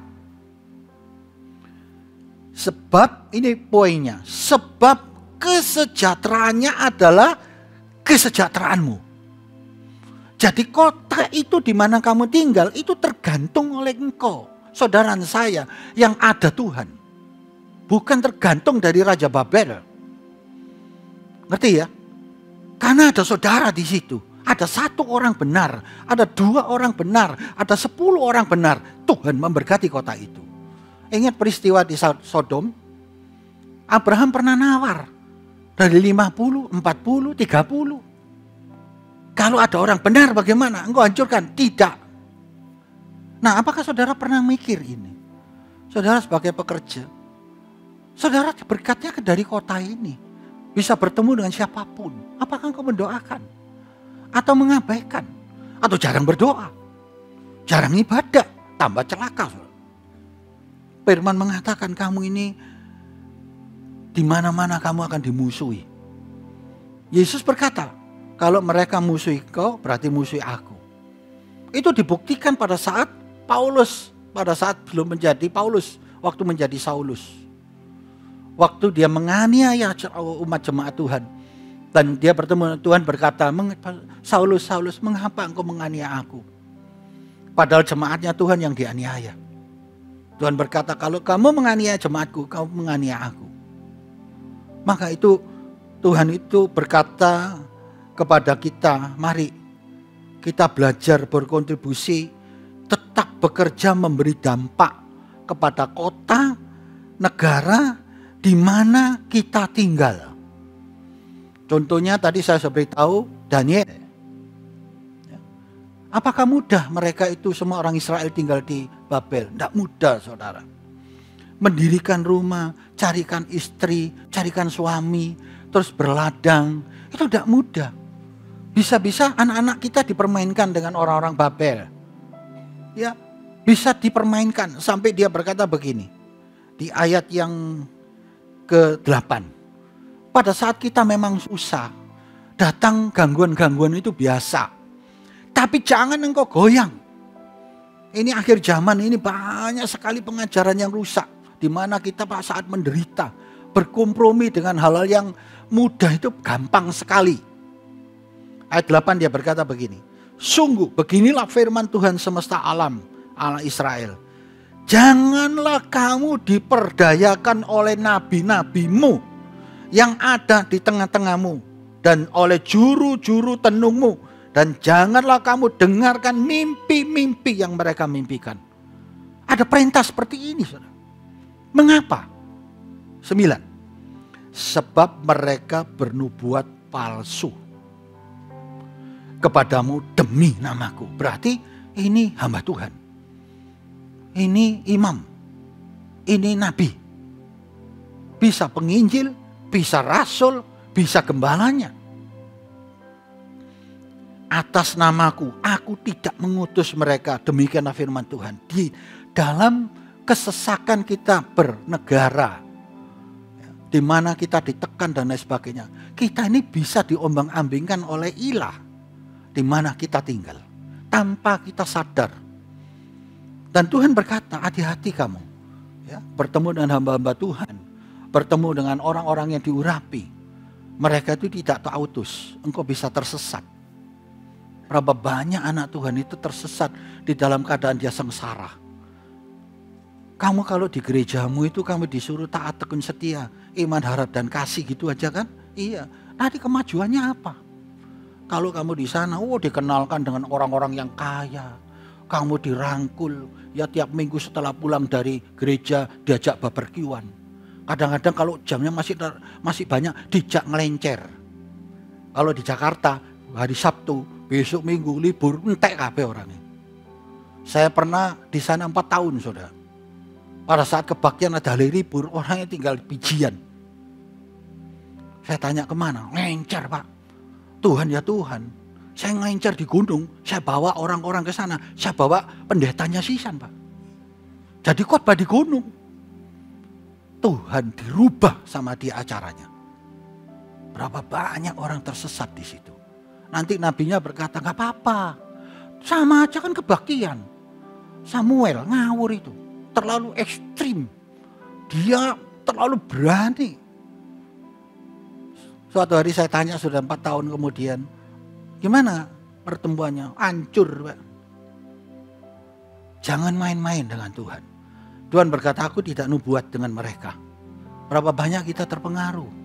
Sebab, ini poinnya. Sebab kesejahteraannya adalah kesejahteraanmu. Jadi kota itu di mana kamu tinggal itu tergantung oleh engkau. Saudara saya yang ada Tuhan. Bukan tergantung dari Raja Babel. Ngerti ya? Karena ada saudara di situ. Ada 1 orang benar. Ada 2 orang benar. Ada 10 orang benar. Tuhan memberkati kota itu. Ingat peristiwa di Sodom. Abraham pernah nawar. Dari 50, 40, 30. Kalau ada orang benar bagaimana? Engkau hancurkan? Tidak. Nah, apakah saudara pernah mikir ini? Saudara sebagai pekerja. Saudara berkatnya dari kota ini. Bisa bertemu dengan siapapun. Apakah engkau mendoakan? Atau mengabaikan? Atau jarang berdoa? Jarang ibadah? Tambah celaka. Firman mengatakan kamu ini di mana-mana kamu akan dimusuhi. Yesus berkata, kalau mereka musuhi kau, berarti musuhi aku. Itu dibuktikan pada saat Paulus, pada saat belum menjadi Paulus, waktu menjadi Saulus. Waktu dia menganiaya umat jemaat Tuhan. Dan dia bertemu Tuhan berkata, Saulus, Saulus, mengapa engkau menganiaya aku? Padahal jemaatnya Tuhan yang dianiaya. Tuhan berkata, kalau kamu menganiaya jemaatku, kamu menganiaya aku. Maka itu Tuhan itu berkata kepada kita, mari kita belajar berkontribusi, tetap bekerja memberi dampak kepada kota, negara, di mana kita tinggal. Contohnya tadi saya sudah beritahu Daniel. Apakah mudah mereka itu semua orang Israel tinggal di Babel? Tidak mudah, saudara. Mendirikan rumah, carikan istri, carikan suami, terus berladang, itu tidak mudah. Bisa-bisa anak-anak kita dipermainkan dengan orang-orang Babel. Ya, bisa dipermainkan sampai dia berkata begini. Di ayat yang ke-8. Pada saat kita memang susah, datang gangguan-gangguan itu biasa. Tapi jangan engkau goyang. Ini akhir zaman ini banyak sekali pengajaran yang rusak. Di mana kita pada saat menderita, berkompromi dengan hal-hal yang mudah itu gampang sekali. Ayat 8 dia berkata begini. Sungguh beginilah firman Tuhan semesta alam, Allah Israel. Janganlah kamu diperdayakan oleh nabi-nabimu yang ada di tengah-tengahmu. Dan oleh juru-juru tenungmu. Dan janganlah kamu dengarkan mimpi-mimpi yang mereka mimpikan. Ada perintah seperti ini, saudara. Mengapa? 9. Sebab mereka bernubuat palsu kepadamu demi namaku. Berarti ini hamba Tuhan. Ini imam. Ini nabi. Bisa penginjil, bisa rasul, bisa gembalanya. Atas namaku, aku tidak mengutus mereka. Demikianlah firman Tuhan. Di dalam kesesakan kita bernegara, di mana kita ditekan dan lain sebagainya, kita ini bisa diombang-ambingkan oleh ilah di mana kita tinggal tanpa kita sadar. Dan Tuhan berkata, hati-hati kamu, ya, bertemu dengan hamba-hamba Tuhan, bertemu dengan orang-orang yang diurapi. Mereka itu tidak tautus, engkau bisa tersesat. Berapa banyak anak Tuhan itu tersesat di dalam keadaan dia sengsara. Kamu kalau di gerejamu itu kamu disuruh taat, tekun, setia, iman, harap, dan kasih gitu aja kan? Iya. Nanti kemajuannya apa? Kalau kamu di sana, dikenalkan dengan orang-orang yang kaya. Kamu dirangkul, ya tiap minggu setelah pulang dari gereja diajak barbekyuan. Kadang-kadang kalau jamnya masih banyak dijak ngelencer. Kalau di Jakarta hari Sabtu, besok Minggu libur, entek kabeh orangnya. Saya pernah di sana 4 tahun, saudara. Pada saat kebaktian ada hari libur, orangnya tinggal bijian. Saya tanya kemana? Ngelencer, Pak. Tuhan ya Tuhan. Saya ngelencer di gunung, saya bawa orang-orang ke sana. Saya bawa pendetanya Sisan, Pak. Jadi khotbah di gunung. Tuhan dirubah sama dia acaranya. Berapa banyak orang tersesat di situ. Nanti nabinya berkata, gak apa-apa. Sama aja kan kebaktian. Samuel ngawur itu. Terlalu ekstrim. Dia terlalu berani. Suatu hari saya tanya sudah 4 tahun kemudian. Gimana pertemuannya? Hancur, Pak. Jangan main-main dengan Tuhan. Tuhan berkata, aku tidak nubuat dengan mereka. Berapa banyak kita terpengaruh.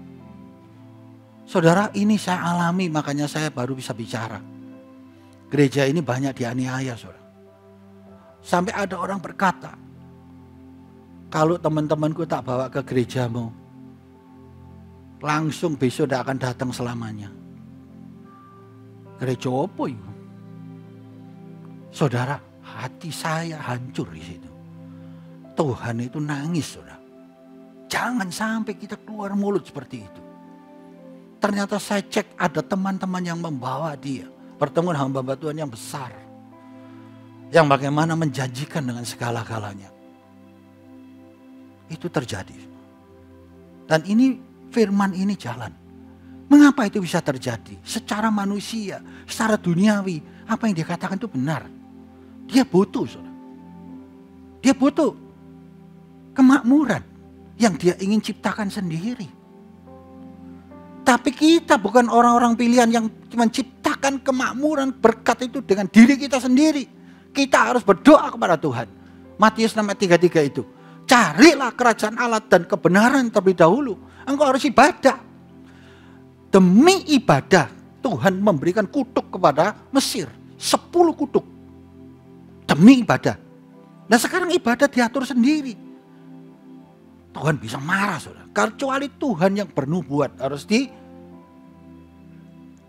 Saudara, ini saya alami, makanya saya baru bisa bicara. Gereja ini banyak dianiaya, saudara. Sampai ada orang berkata, kalau teman-temanku tak bawa ke gerejamu, langsung besok tidak akan datang selamanya. Gereja apa itu? Saudara, hati saya hancur di situ. Tuhan itu nangis, saudara. Jangan sampai kita keluar mulut seperti itu. Ternyata saya cek ada teman-teman yang membawa dia bertemu dengan hamba Tuhan yang besar. Yang bagaimana menjanjikan dengan segala-galanya. Itu terjadi. Dan ini firman ini jalan. Mengapa itu bisa terjadi? Secara manusia, secara duniawi, apa yang dia katakan itu benar. Dia butuh, saudara. Dia butuh kemakmuran yang dia ingin ciptakan sendiri. Tapi kita bukan orang-orang pilihan yang menciptakan kemakmuran berkat itu dengan diri kita sendiri. Kita harus berdoa kepada Tuhan. Matius 6:33 itu. Carilah kerajaan Allah dan kebenaran terlebih dahulu. Engkau harus ibadah. Demi ibadah Tuhan memberikan kutuk kepada Mesir. 10 kutuk. Demi ibadah. Nah sekarang ibadah diatur sendiri. Tuhan bisa marah, saudara. Kecuali Tuhan yang bernubuat harus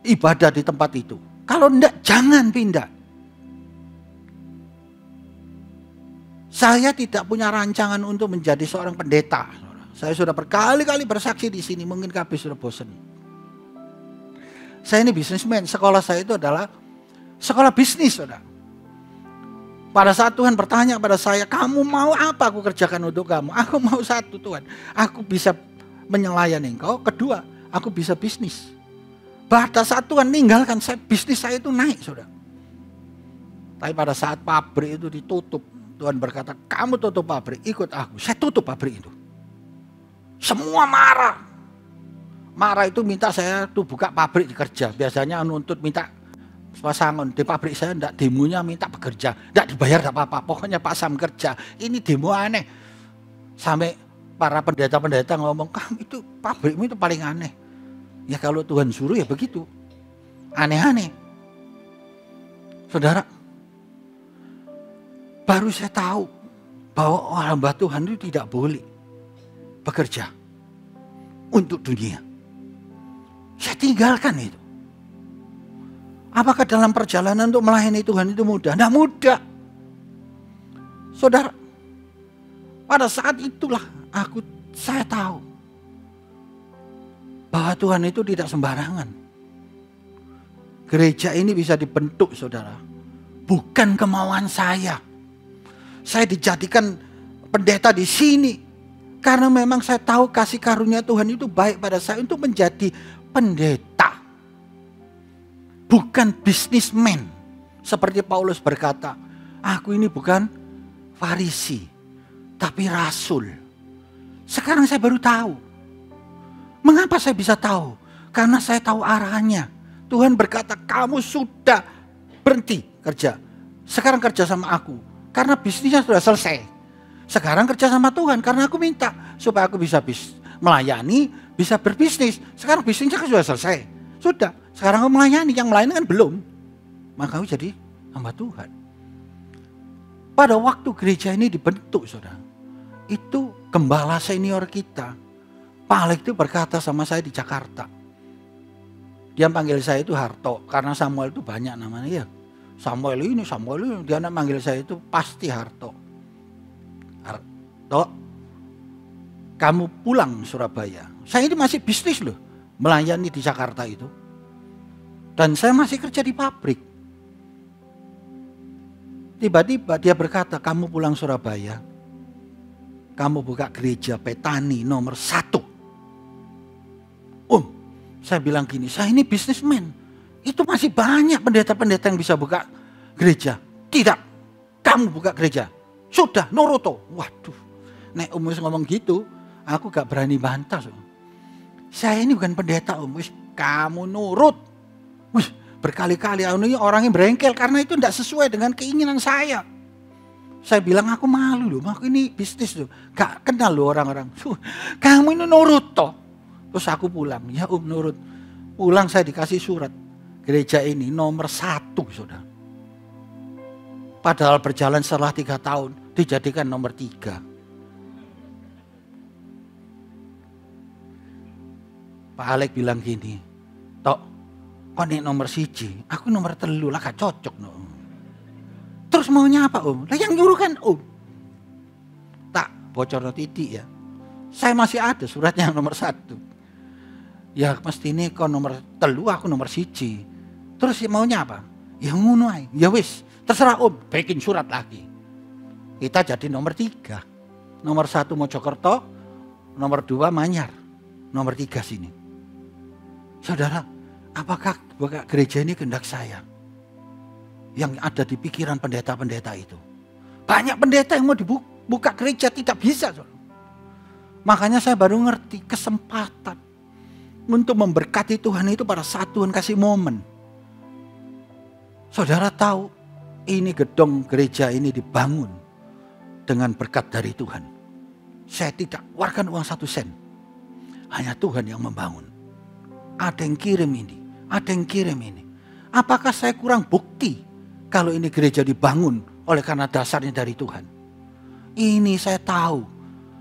ibadah di tempat itu. Kalau enggak, jangan pindah. Saya tidak punya rancangan untuk menjadi seorang pendeta. Saya sudah berkali-kali bersaksi di sini, mungkin kabeh sudah bosan. Saya ini bisnismen, sekolah saya itu adalah sekolah bisnis, saudara. Pada saat Tuhan bertanya pada saya, kamu mau apa aku kerjakan untuk kamu? Aku mau satu, Tuhan. Aku bisa menyelayan engkau. Kedua, aku bisa bisnis. Pada saat Tuhan meninggalkan saya, bisnis saya itu naik, saudara. Tapi pada saat pabrik itu ditutup, Tuhan berkata, kamu tutup pabrik, ikut aku. Saya tutup pabrik itu. Semua marah. Marah itu minta saya tuh buka pabrik dikerja. Biasanya nuntut minta pasangan di pabrik saya, enggak, demonya minta bekerja, enggak dibayar enggak apa-apa, pokoknya Pak Sam kerja. Ini demo aneh. Sampai para pendeta-pendeta ngomong, kamu itu pabrikmu itu paling aneh. Ya kalau Tuhan suruh ya begitu. Aneh-aneh. Saudara, baru saya tahu bahwa hamba Tuhan itu tidak boleh bekerja untuk dunia. Saya tinggalkan itu. Apakah dalam perjalanan untuk melayani Tuhan itu mudah? Tidak mudah. Saudara, pada saat itulah saya tahu bahwa Tuhan itu tidak sembarangan. Gereja ini bisa dibentuk, saudara, bukan kemauan saya. Saya dijadikan pendeta di sini karena memang saya tahu kasih karunia Tuhan itu baik pada saya untuk menjadi pendeta. Bukan bisnismen. Seperti Paulus berkata, aku ini bukan Farisi, tapi rasul. Sekarang saya baru tahu. Mengapa saya bisa tahu? Karena saya tahu arahnya. Tuhan berkata, kamu sudah berhenti kerja. Sekarang kerja sama aku. Karena bisnisnya sudah selesai. Sekarang kerja sama Tuhan. Karena aku minta supaya aku bisa melayani, bisa berbisnis. Sekarang bisnisnya kan sudah selesai. Sudah. Sekarang aku melayani, yang melayani kan belum. Maka aku jadi hamba Tuhan. Pada waktu gereja ini dibentuk, saudara, itu gembala senior kita, Pak Alek itu berkata sama saya di Jakarta. Dia panggil saya itu Harto, karena Samuel itu banyak namanya ya. Samuel ini, dia manggil saya itu pasti Harto. Harto, kamu pulang Surabaya. Saya ini masih bisnis loh, melayani di Jakarta itu. Dan saya masih kerja di pabrik. Tiba-tiba dia berkata, kamu pulang Surabaya. Kamu buka gereja Petani nomor 1. Saya bilang gini, saya ini bisnismen. Itu masih banyak pendeta-pendeta yang bisa buka gereja. Tidak, kamu buka gereja. Sudah, Noroto. Waduh, nek ngomong gitu, aku gak berani bantah. Saya ini bukan pendeta, kamu nurut. Berkali-kali ini orangnya berengkel karena itu tidak sesuai dengan keinginan saya. Saya bilang aku malu loh, aku ini bisnis loh, gak kenal loh orang-orang. Kamu ini nurut toh. Terus aku pulang, ya nurut. Pulang saya dikasih surat, gereja ini nomor 1 saudara. Padahal berjalan setelah 3 tahun dijadikan nomor 3. Pak Alek bilang gini, Tok, kok nih nomor 1, aku nomor 3 lah gak cocok no. Terus maunya apa Lah yang nyuruh kan tak bocor no titik ya. Saya masih ada suratnya yang nomor 1. Ya mesti ini kok nomor 3, aku nomor 1. Terus maunya apa? Ya ngono ae. Ya wis, terserah bikin surat lagi. Kita jadi nomor 3. Nomor 1 Mojokerto, nomor 2 Manyar, nomor 3 sini. Saudara, apakah gereja ini kehendak saya? Yang ada di pikiran pendeta-pendeta itu. Banyak pendeta yang mau dibuka gereja tidak bisa. Saudara. Makanya saya baru ngerti kesempatan untuk memberkati Tuhan itu pada saat Tuhan kasih momen. Saudara tahu ini gedung gereja ini dibangun dengan berkat dari Tuhan. Saya tidak keluarkan uang 1 sen. Hanya Tuhan yang membangun. Ada yang kirim ini, ada yang kirim ini. Apakah saya kurang bukti kalau ini gereja dibangun oleh karena dasarnya dari Tuhan? Ini saya tahu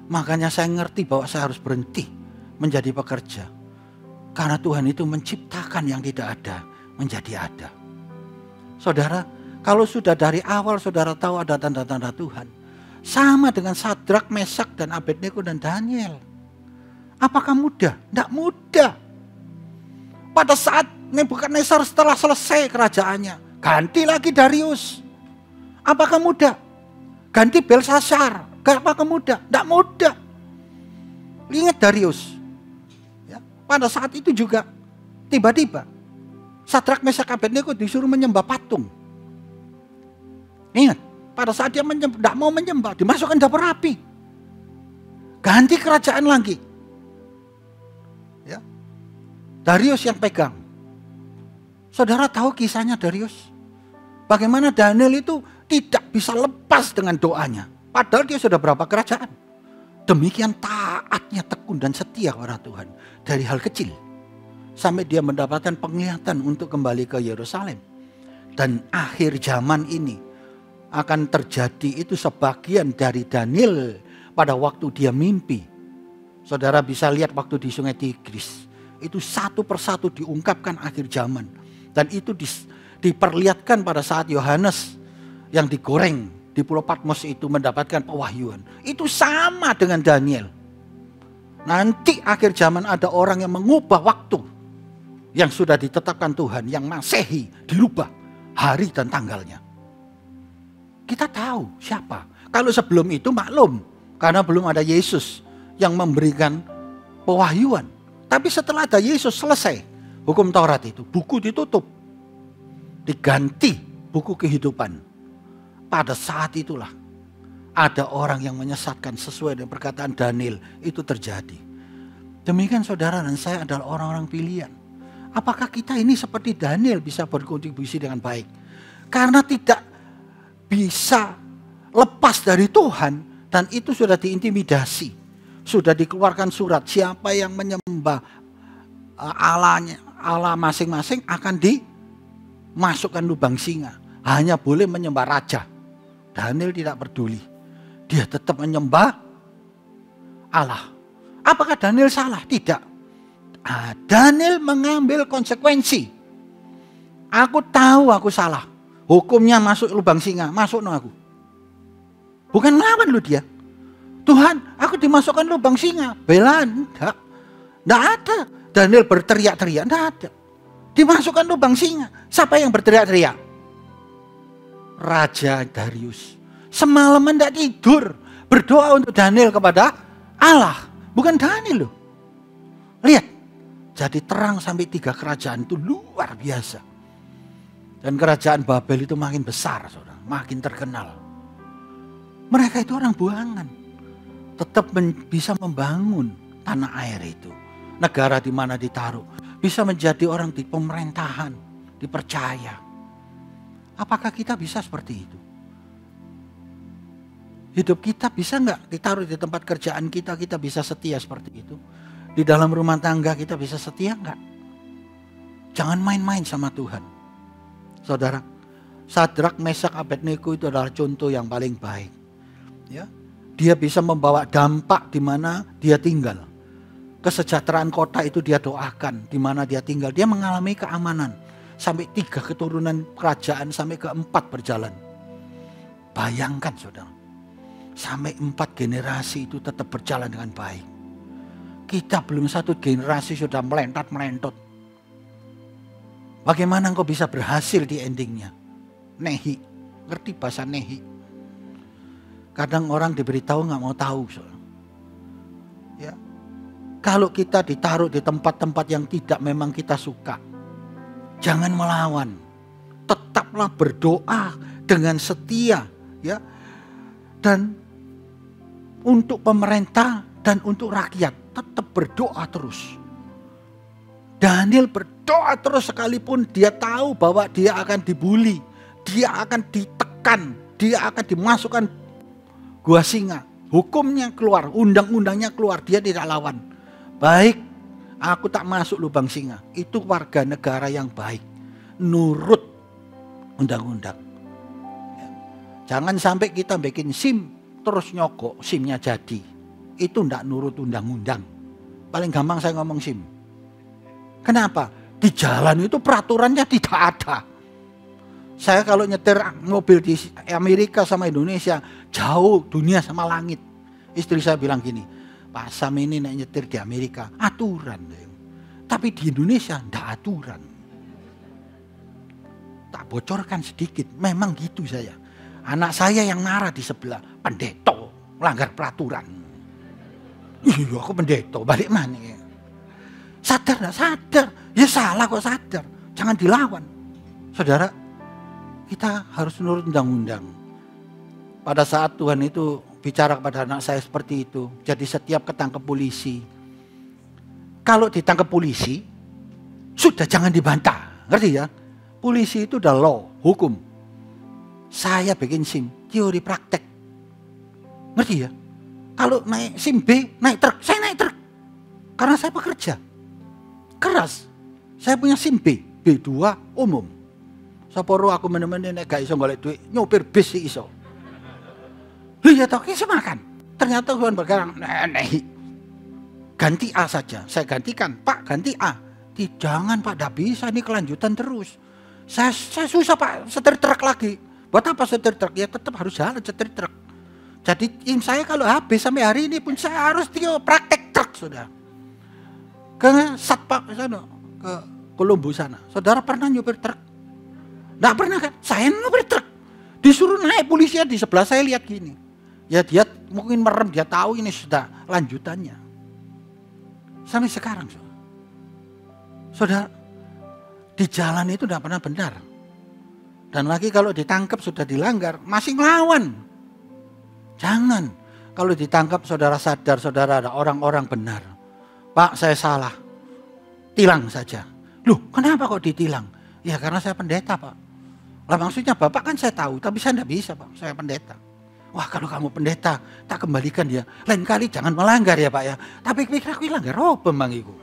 Makanya saya ngerti bahwa saya harus berhenti menjadi pekerja. Karena Tuhan itu menciptakan yang tidak ada menjadi ada. Saudara, kalau sudah dari awal saudara tahu ada tanda-tanda Tuhan. Sama dengan Sadrak, Mesak, dan Abednego dan Daniel. Apakah mudah? Tidak mudah. Pada saat Nebukadnezar setelah selesai kerajaannya, ganti lagi Darius. Apakah mudah? Ganti Belsasar. Apakah mudah? Tidak mudah. Ingat Darius. Ya, pada saat itu juga tiba-tiba Sadrak, Mesak, Abednego disuruh menyembah patung. Ingat, pada saat dia tidak mau menyembah, dimasukkan dapur api. Ganti kerajaan lagi. Ya. Darius yang pegang. Saudara tahu kisahnya Darius? Bagaimana Daniel itu tidak bisa lepas dengan doanya. Padahal dia sudah berapa kerajaan. Demikian taatnya, tekun dan setia kepada Tuhan. Dari hal kecil. Sampai dia mendapatkan penglihatan untuk kembali ke Yerusalem. Dan akhir zaman ini akan terjadi itu sebagian dari Daniel pada waktu dia mimpi. Saudara bisa lihat waktu di Sungai Tigris. Itu satu persatu diungkapkan akhir zaman. Dan itu diperlihatkan pada saat Yohanes yang digoreng di Pulau Patmos itu mendapatkan pewahyuan. Itu sama dengan Daniel. Nanti akhir zaman ada orang yang mengubah waktu yang sudah ditetapkan Tuhan, yang Masehi dirubah hari dan tanggalnya. Kita tahu siapa. Kalau sebelum itu maklum, karena belum ada Yesus yang memberikan pewahyuan. Tapi setelah ada Yesus selesai hukum Taurat itu, buku ditutup, diganti buku kehidupan. Pada saat itulah ada orang yang menyesatkan sesuai dengan perkataan Daniel, itu terjadi. Demikian saudara dan saya adalah orang-orang pilihan. Apakah kita ini seperti Daniel bisa berkontribusi dengan baik? Karena tidak bisa lepas dari Tuhan dan itu sudah diintimidasi. Sudah dikeluarkan surat, siapa yang menyembah Allah masing-masing akan dimasukkan lubang singa. Hanya boleh menyembah raja. Daniel tidak peduli. Dia tetap menyembah Allah. Apakah Daniel salah? Tidak. Daniel mengambil konsekuensi. Aku tahu aku salah. Hukumnya masuk lubang singa. Masuk no aku. Bukan melawan lu dia. Tuhan, aku dimasukkan lubang singa. Belaan. Enggak. Enggak ada. Daniel berteriak-teriak. Enggak ada. Dimasukkan lubang singa. Siapa yang berteriak-teriak? Raja Darius. Semalaman enggak tidur. Berdoa untuk Daniel kepada Allah. Bukan Daniel loh. Lihat. Jadi terang sampai 3 kerajaan itu luar biasa. Dan kerajaan Babel itu makin besar, saudara, makin terkenal. Mereka itu orang buangan. Tetap bisa membangun tanah air itu. Negara di mana ditaruh. Bisa menjadi orang di pemerintahan, dipercaya. Apakah kita bisa seperti itu? Hidup kita bisa nggak ditaruh di tempat kerjaan kita bisa setia seperti itu? Di dalam rumah tangga kita bisa setia enggak? Jangan main-main sama Tuhan. Saudara, Sadrak, Mesak, Abednego itu adalah contoh yang paling baik. Ya, dia bisa membawa dampak di mana dia tinggal. Kesejahteraan kota itu dia doakan di mana dia tinggal. Dia mengalami keamanan. Sampai 3 keturunan kerajaan sampai ke 4 berjalan. Bayangkan saudara. Sampai 4 generasi itu tetap berjalan dengan baik. Kita belum 1 generasi sudah melentot. Bagaimana engkau bisa berhasil di endingnya? Nehi. Ngerti bahasa nehi? Kadang orang diberitahu nggak mau tahu. Ya. Kalau kita ditaruh di tempat-tempat yang tidak memang kita suka. Jangan melawan. Tetaplah berdoa dengan setia. Ya. Dan untuk pemerintah dan untuk rakyat. Tetap berdoa terus. Daniel berdoa terus sekalipun dia tahu bahwa dia akan dibully. Dia akan ditekan. Dia akan dimasukkan gua singa. Hukumnya keluar. Undang-undangnya keluar. Dia tidak lawan. Baik. Aku tak masuk lubang singa. Itu warga negara yang baik. Nurut undang-undang. Jangan sampai kita bikin SIM. Terus nyogok SIM-nya jadi. itu ndak nurut undang-undang. Paling gampang saya ngomong SIM. Kenapa? Di jalan itu peraturannya tidak ada. Saya kalau nyetir mobil di Amerika sama Indonesia, jauh dunia sama langit. Istri saya bilang gini, Pak Sam ini nyetir di Amerika, aturan. Tapi di Indonesia ndak aturan. Tak bocorkan sedikit, memang gitu saya. Anak saya yang marah di sebelah, pendeta, melanggar peraturan. Iya aku pendeta, balik mana ya? Sadar gak sadar? Ya salah kok sadar, jangan dilawan. Saudara, kita harus menurut undang-undang. Pada saat Tuhan itu bicara kepada anak saya seperti itu, jadi setiap ketangkep polisi, kalau ditangkap polisi, sudah jangan dibantah, ngerti ya? Polisi itu udah law, hukum. Saya bikin SIM, teori praktek. Ngerti ya? Kalau naik SIM B, naik truk, saya naik truk. Karena saya pekerja. Keras. Saya punya SIM B, B2 umum. Saporo aku menemenin gak iso golek duit, nyopir bis sih iso. Iya toh, iso makan. Ternyata Tuhan berkata, nenek. Ganti A saja, saya gantikan. Pak, ganti A. Jangan Pak, tidak bisa, ini kelanjutan terus. Saya susah Pak, setir truk lagi. Buat apa setir truk? Ya tetap harus jalan setir truk. Jadi tim saya kalau habis sampai hari ini pun saya harus praktek truk sudah. Ke Satpak sana, ke Kolombo sana. Saudara pernah nyupir truk? Nggak pernah kan? Saya nyupir truk. Disuruh naik polisi di sebelah saya lihat gini. Ya dia mungkin merem, dia tahu ini sudah lanjutannya. Sampai sekarang saudara, di jalan itu tidak pernah benar. Dan lagi kalau ditangkap sudah dilanggar, masih ngelawan. Jangan. Kalau ditangkap saudara sadar, saudara ada orang-orang benar. Pak saya salah. Tilang saja. Loh kenapa kok ditilang? Ya karena saya pendeta Pak. Lah maksudnya Bapak kan saya tahu, tapi saya tidak bisa Pak, saya pendeta. Wah kalau kamu pendeta, tak kembalikan ya. Lain kali jangan melanggar ya Pak ya. Tapi kira-kira langgar apa Bang Iku?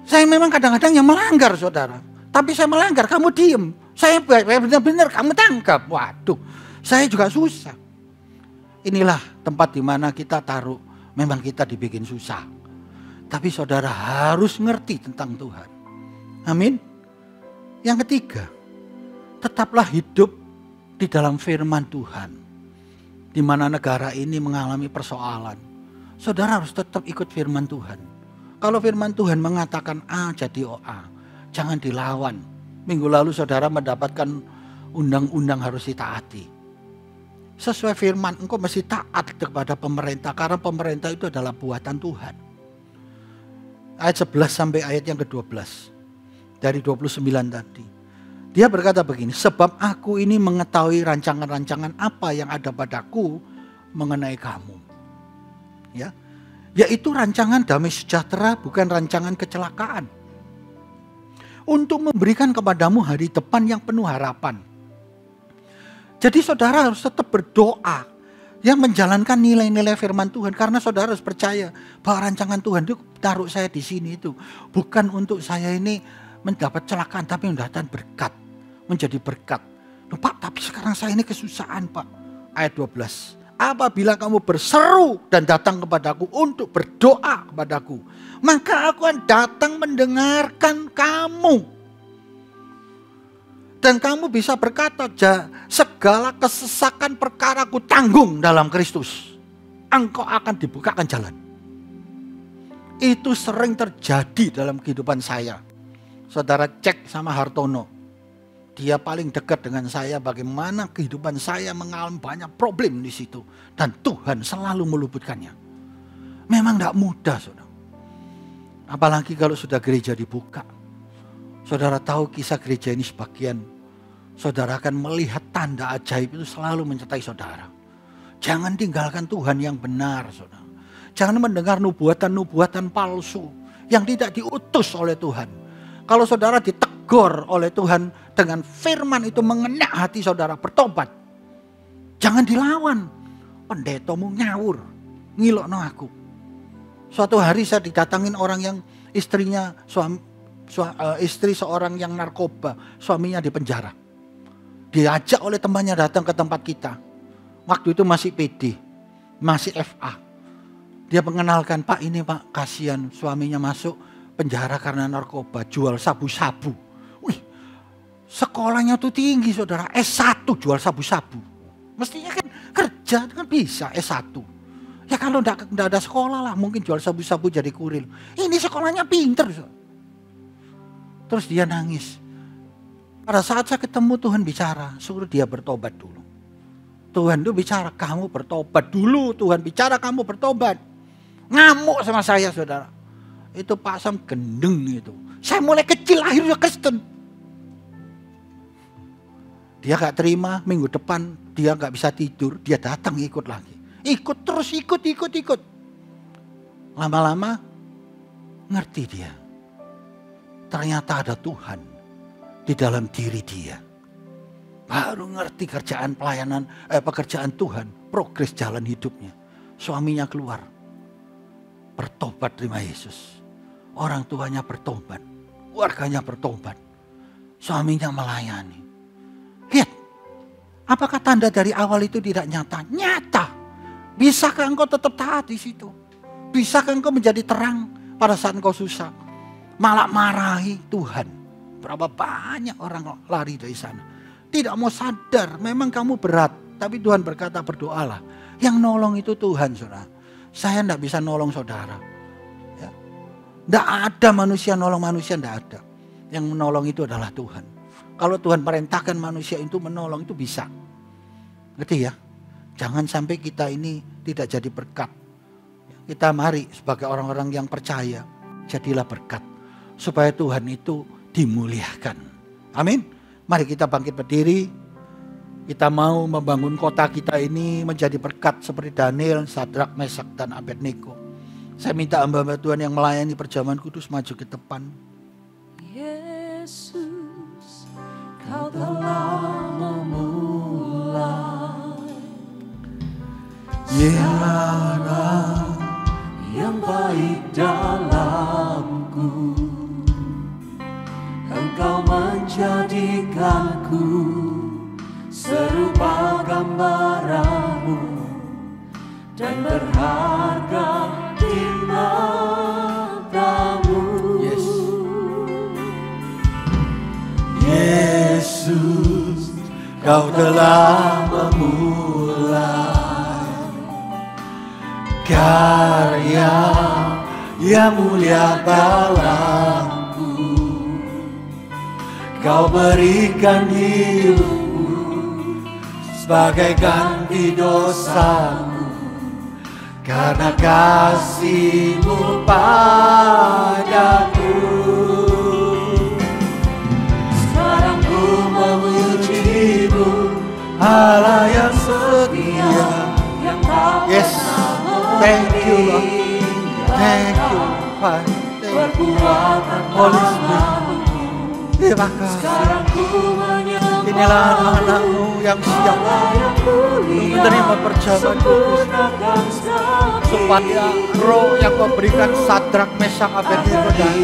Saya memang kadang-kadang yang melanggar saudara. Tapi saya melanggar, kamu diem. Saya benar-benar kamu tangkap. Waduh, saya juga susah. Inilah tempat di mana kita taruh. Memang kita dibikin susah. Tapi saudara harus ngerti tentang Tuhan. Amin. Yang ketiga, tetaplah hidup di dalam firman Tuhan. Di mana negara ini mengalami persoalan. Saudara harus tetap ikut firman Tuhan. Kalau firman Tuhan mengatakan A jadi OA, jangan dilawan. Minggu lalu saudara mendapatkan undang-undang harus ditaati. Sesuai firman, engkau mesti taat kepada pemerintah. Karena pemerintah itu adalah buatan Tuhan. Ayat 11 sampai ayat yang ke-12. Dari 29 tadi. Dia berkata begini, sebab aku ini mengetahui rancangan-rancangan apa yang ada padaku mengenai kamu. Ya. Yaitu rancangan damai sejahtera, bukan rancangan kecelakaan. Untuk memberikan kepadamu hari depan yang penuh harapan. Jadi saudara harus tetap berdoa. Yang menjalankan nilai-nilai firman Tuhan. Karena saudara harus percaya bahwa rancangan Tuhan itu taruh saya di sini itu. Bukan untuk saya ini mendapat kecelakaan, tapi mendapatkan berkat. Menjadi berkat. Loh, Pak, tapi sekarang saya ini kesusahan Pak. Ayat 12. Apabila kamu berseru dan datang kepadaku untuk berdoa kepadaku, maka aku akan datang mendengarkan kamu. Dan kamu bisa berkata, segala kesesakan perkaraku tanggung dalam Kristus. Engkau akan dibukakan jalan. Itu sering terjadi dalam kehidupan saya. Saudara cek sama Hartono. Dia paling dekat dengan saya, bagaimana kehidupan saya mengalami banyak problem di situ. Dan Tuhan selalu meluputkannya. Memang tidak mudah saudara. Apalagi kalau sudah gereja dibuka. Saudara tahu kisah gereja ini sebagian. Saudara akan melihat tanda ajaib itu selalu menyertai saudara. Jangan tinggalkan Tuhan yang benar saudara. Jangan mendengar nubuatan-nubuatan palsu. Yang tidak diutus oleh Tuhan. Kalau saudara ditegur oleh Tuhan dengan firman itu mengena hati saudara, bertobat. Jangan dilawan. Pendetamu ngawur, ngilokno aku. Suatu hari saya didatangin orang yang istrinya istri seorang yang narkoba, suaminya di penjara. Diajak oleh temannya datang ke tempat kita. Waktu itu masih PD. masih FA. Dia mengenalkan, Pak ini Pak, kasihan suaminya masuk penjara karena narkoba, jual sabu-sabu. Wih, sekolahnya tuh tinggi saudara, S1 jual sabu-sabu. Mestinya kan kerja kan bisa S1. Ya kalau enggak ada sekolah lah, mungkin jual sabu-sabu jadi kurir. Ini sekolahnya pinter. Terus dia nangis. Pada saat saya ketemu Tuhan bicara, suruh dia bertobat dulu. Tuhan itu bicara, kamu bertobat dulu. Tuhan bicara, kamu bertobat. Ngamuk sama saya saudara. Itu Pak Sam gendeng itu. Saya mulai kecil akhirnya Kristen. Dia gak terima, minggu depan dia gak bisa tidur. Dia datang ikut lagi. Ikut terus, ikut. Lama-lama ngerti dia. Ternyata ada Tuhan di dalam diri dia. Baru ngerti pekerjaan Tuhan, progres jalan hidupnya. Suaminya keluar, bertobat terima Yesus. Orang tuanya bertobat, keluarganya bertobat. Suaminya melayani. Lihat, apakah tanda dari awal itu tidak nyata? Nyata. Bisakah engkau tetap taat di situ? Bisakah engkau menjadi terang pada saat engkau susah? Malah marahi Tuhan. Berapa banyak orang lari dari sana. Tidak mau sadar, memang kamu berat. Tapi Tuhan berkata berdoalah. Yang nolong itu Tuhan saudara. Saya tidak bisa nolong saudara. Ya. Tidak ada manusia nolong manusia, tidak ada. Yang menolong itu adalah Tuhan. Kalau Tuhan perintahkan manusia itu menolong itu bisa. Ngerti ya? Jangan sampai kita ini tidak jadi berkat. Kita mari sebagai orang-orang yang percaya. Jadilah berkat. Supaya Tuhan itu dimuliakan. Amin. Mari kita bangkit berdiri. Kita mau membangun kota kita ini menjadi berkat seperti Daniel, Sadrak, Mesak, dan Abednego. Saya minta hamba-hamba Tuhan yang melayani perjamuan kudus maju ke depan. Yesus, Kau telah memulai segala yang baik dalamku. Engkau menjadikanku serupa gambaranmu dan berharga di matamu. Yesus, Kau telah memulai karya yang mulia dalamku. Kau berikan hidupmu sebagai ganti dosaku, karena kasih-Mu padaku. Sekarang ku memuji-Mu, Allah yang setia, yang tak pernah Thank you Lord. Thank you Pak. berkuatan Holy Spirit. Terima kasih. Inilah anak-anak-Mu yang siap menerima perjamuan kudus, supaya roh yang Kau berikan Sadrak, Mesak, Abednego dan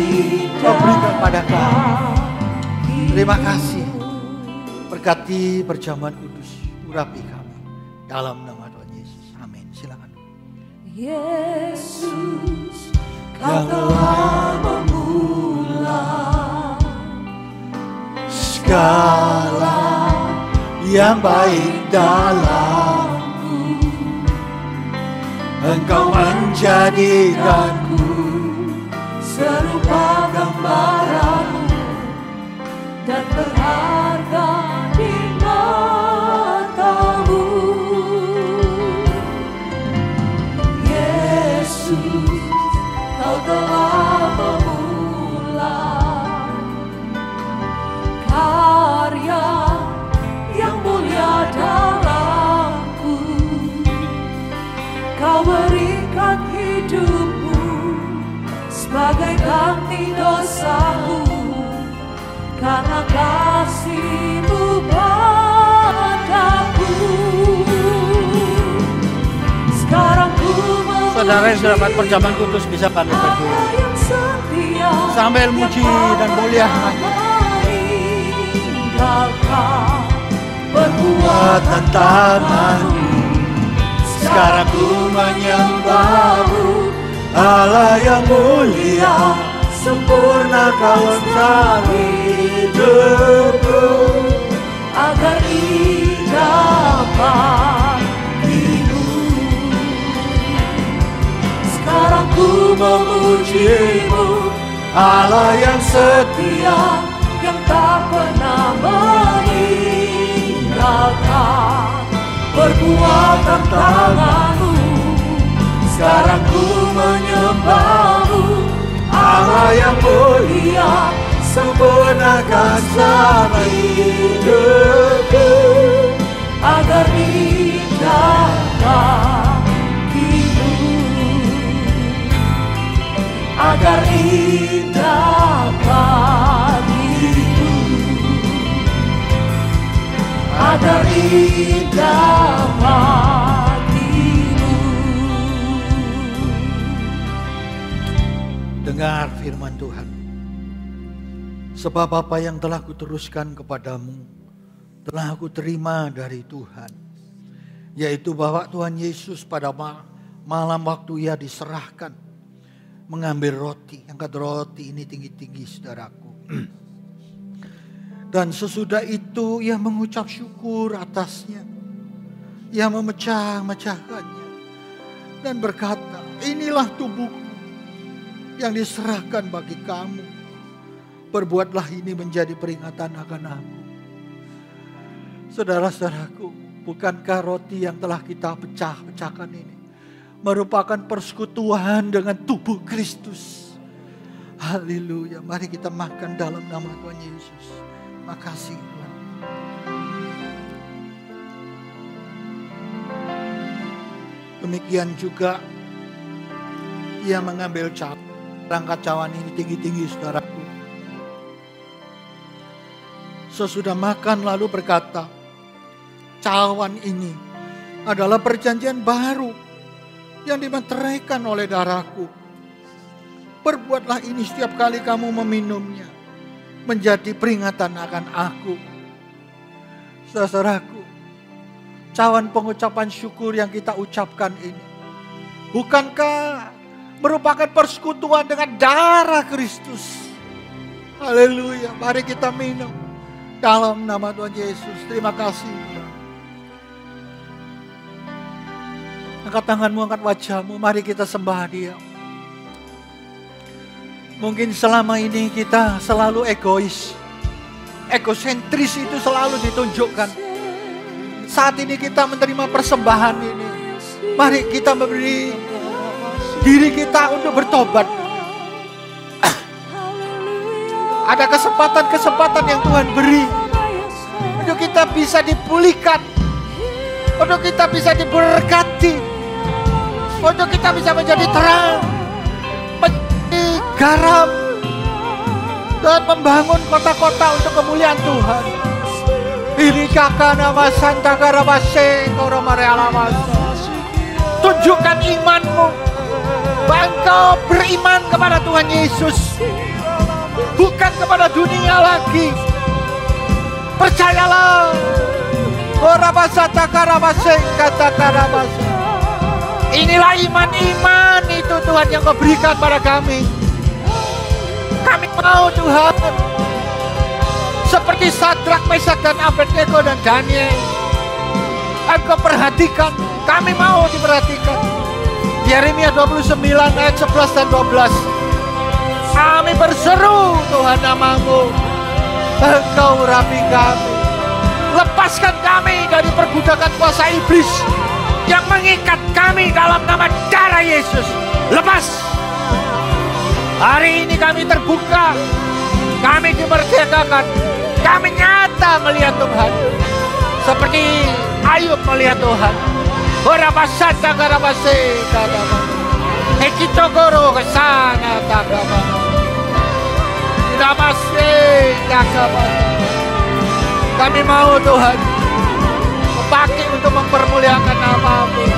Kau berikan pada kami. Terima kasih. Berkati perjamuan kudus, urapi kami dalam nama Tuhan Yesus. Amin. Silakan. Yesus, Kau telah memulai segala yang baik dalamku. Engkau menjadikanku serupa gambaranmu dan berharga di matamu. Yesus, Kau telah memulai karya yang mulia dalamku. Kau berikan hidupmu sebagai ganti dosaku, karena kasih-Mu padaku. Sekarang ku Saudara yang sudah dapat perjamuan kudus bisa bangkit berdiri sambil muji dan mulia perbuatan tangan-Mu Sekarang ku menyembah-Mu, Allah yang mulia, sempurna Kau dalam hidupku, agar dapat-Mu. Sekarang ku memuji-Mu, Allah yang setia, yang tak pernah meninggalkan perbuatan tangan-Mu. sekarang ku menyembah-Mu, Allah yang mulia, sempurnakan selama hidupku, agar dapat-Mu, agar dapat-Mu, agar dapat-Mu. Dengar firman Tuhan. Sebab apa yang telah kuteruskan kepadamu telah aku terima dari Tuhan, yaitu bahwa Tuhan Yesus pada malam waktu Ia diserahkan mengambil roti, angkat roti ini tinggi-tinggi saudaraku. Dan sesudah itu Ia mengucap syukur atasnya, Ia memecah-mecahkannya dan berkata, inilah tubuhku yang diserahkan bagi kamu. Perbuatlah ini menjadi peringatan akan aku. Saudara-saudaraku, bukankah roti yang telah kita pecah-pecahkan ini merupakan persekutuan dengan tubuh Kristus? Haleluya. Mari kita makan dalam nama Tuhan Yesus. Makasih Tuhan. Demikian juga Ia mengambil rangka cawan ini tinggi-tinggi saudaraku. Sesudah makan lalu berkata, cawan ini adalah perjanjian baru yang dimeteraikan oleh darahku. Perbuatlah ini setiap kali kamu meminumnya, menjadi peringatan akan aku. Saudaraku, cawan pengucapan syukur yang kita ucapkan ini, bukankah merupakan persekutuan dengan darah Kristus? Haleluya. Mari kita minum dalam nama Tuhan Yesus. Terima kasih. Angkat tanganmu, angkat wajahmu. Mari kita sembah Dia. Mungkin selama ini kita selalu egois. Egosentris itu selalu ditunjukkan. Saat ini kita menerima persembahan ini, mari kita memberi diri kita untuk bertobat. Ada kesempatan-kesempatan yang Tuhan beri untuk kita bisa dipulihkan, untuk kita bisa diberkati, untuk kita bisa menjadi terang, menjadi garam, dan membangun kota-kota untuk kemuliaan Tuhan. Tunjukkan imanmu, bahwa engkau beriman kepada Tuhan Yesus, bukan kepada dunia lagi. Percayalah. Inilah iman-iman itu Tuhan yang Kau berikan pada kami. Kami mau Tuhan, seperti Sadrak, Mesak, dan Abednego dan Daniel, Engkau perhatikan. Kami mau diperhatikan. Yeremia 29 ayat 11 dan 12. Kami berseru Tuhan nama-Mu, Engkau urapi kami. Lepaskan kami dari perbudakan kuasa iblis yang mengikat kami dalam nama darah Yesus. Lepas. Hari ini kami terbuka, kami dimerdekakan, kami nyata melihat Tuhan, seperti Ayub melihat Tuhan. Borabasata garabase kadama, ekitogoro kesana tagama, namaste tagama. Kami mau Tuhan pakai untuk mempermuliakan nama-Mu.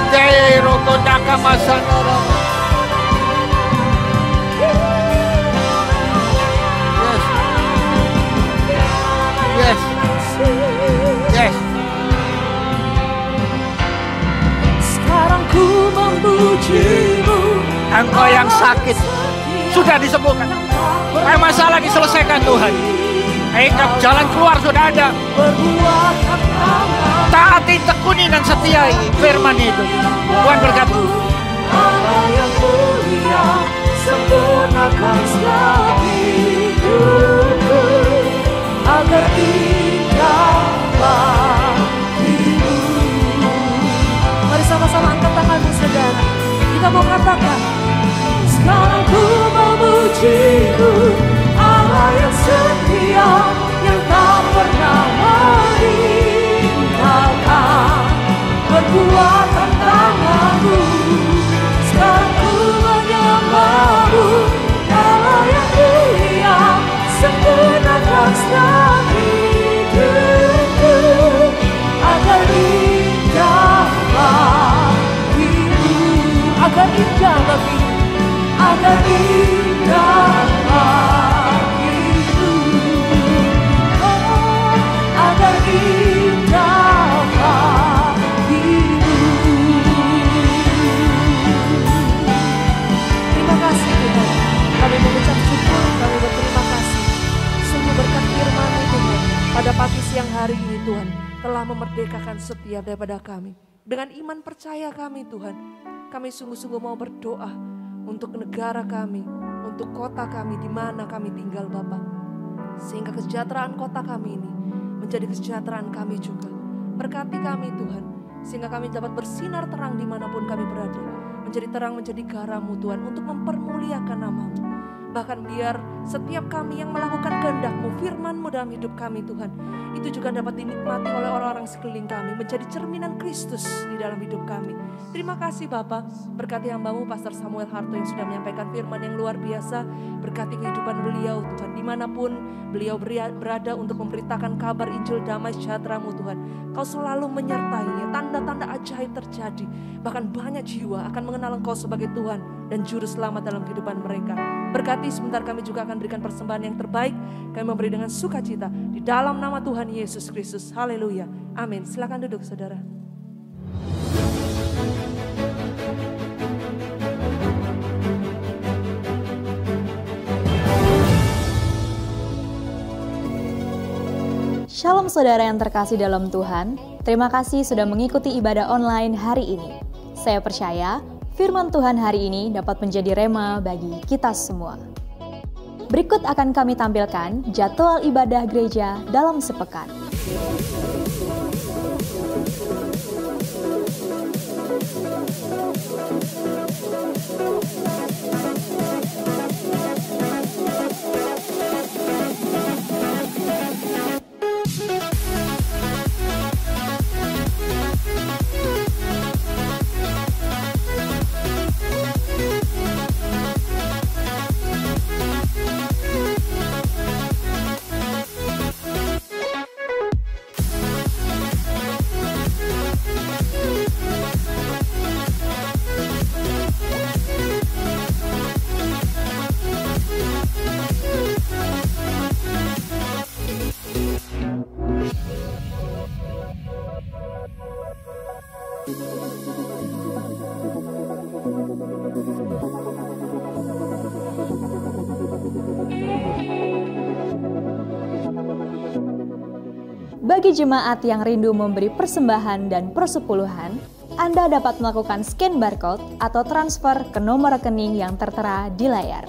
Jai roko tagama sanara. Yes. Yes. memujimu. Engkau yang sakit sudah disembuhkan. Masalah diselesaikan Tuhan. Jalan keluar sudah ada. Perbuatan tangan Taati, tekuni dan setiai firman itu. Tuhan berkati. Allah yang mulia, sempurnakan setiap hidupku agar indah bagimu. Mari sama-sama angkat tanganmu saudara. Kita mau katakan, Sekarang ku memujimu, Allah yang setia, yang tak pernah meninggalkan perbuatan tanganmu. Sekarang ku menyembahmu, Allah yang mulia, sempurnakan setiap hidupku agar indah bagimu, agar indah bagimu. agar indah bagimu, oh, agar indah bagimu. Terima kasih Tuhan. Kami mengucap syukur, kami berterima kasih. Sungguh berkat firman-Mu Tuhan, pada pagi siang hari ini Tuhan, telah memerdekakan setiap daripada kami. Dengan iman percaya kami Tuhan, kami sungguh-sungguh mau berdoa untuk negara kami, untuk kota kami di mana kami tinggal Bapa. Sehingga kesejahteraan kota kami ini menjadi kesejahteraan kami juga. Berkati kami Tuhan, sehingga kami dapat bersinar terang dimanapun kami berada. Menjadi terang, menjadi garam-Mu Tuhan, untuk mempermuliakan nama-Mu. Bahkan biar setiap kami yang melakukan kehendak-Mu, firman-Mu dalam hidup kami Tuhan, itu juga dapat dinikmati oleh orang-orang sekeliling kami, menjadi cerminan Kristus di dalam hidup kami. Terima kasih Bapak, berkati hamba-Mu Pastor Samuel Harto yang sudah menyampaikan firman yang luar biasa. Berkati kehidupan beliau Tuhan, dimanapun beliau berada untuk memberitakan kabar Injil damai sejahtera-Mu Tuhan. Kau selalu menyertainya, tanda-tanda ajaib terjadi. Bahkan banyak jiwa akan mengenal Engkau sebagai Tuhan dan Juru Selamat dalam kehidupan mereka. Berkati sebentar kami juga akan berikan persembahan yang terbaik. Kami memberi dengan sukacita di dalam nama Tuhan Yesus Kristus. Haleluya. Amin. Silakan duduk saudara. Shalom saudara yang terkasih dalam Tuhan, terima kasih sudah mengikuti ibadah online hari ini. Saya percaya firman Tuhan hari ini dapat menjadi rema bagi kita semua. Berikut akan kami tampilkan jadwal ibadah gereja dalam sepekan. Bagi jemaat yang rindu memberi persembahan dan persepuluhan, Anda dapat melakukan scan barcode atau transfer ke nomor rekening yang tertera di layar.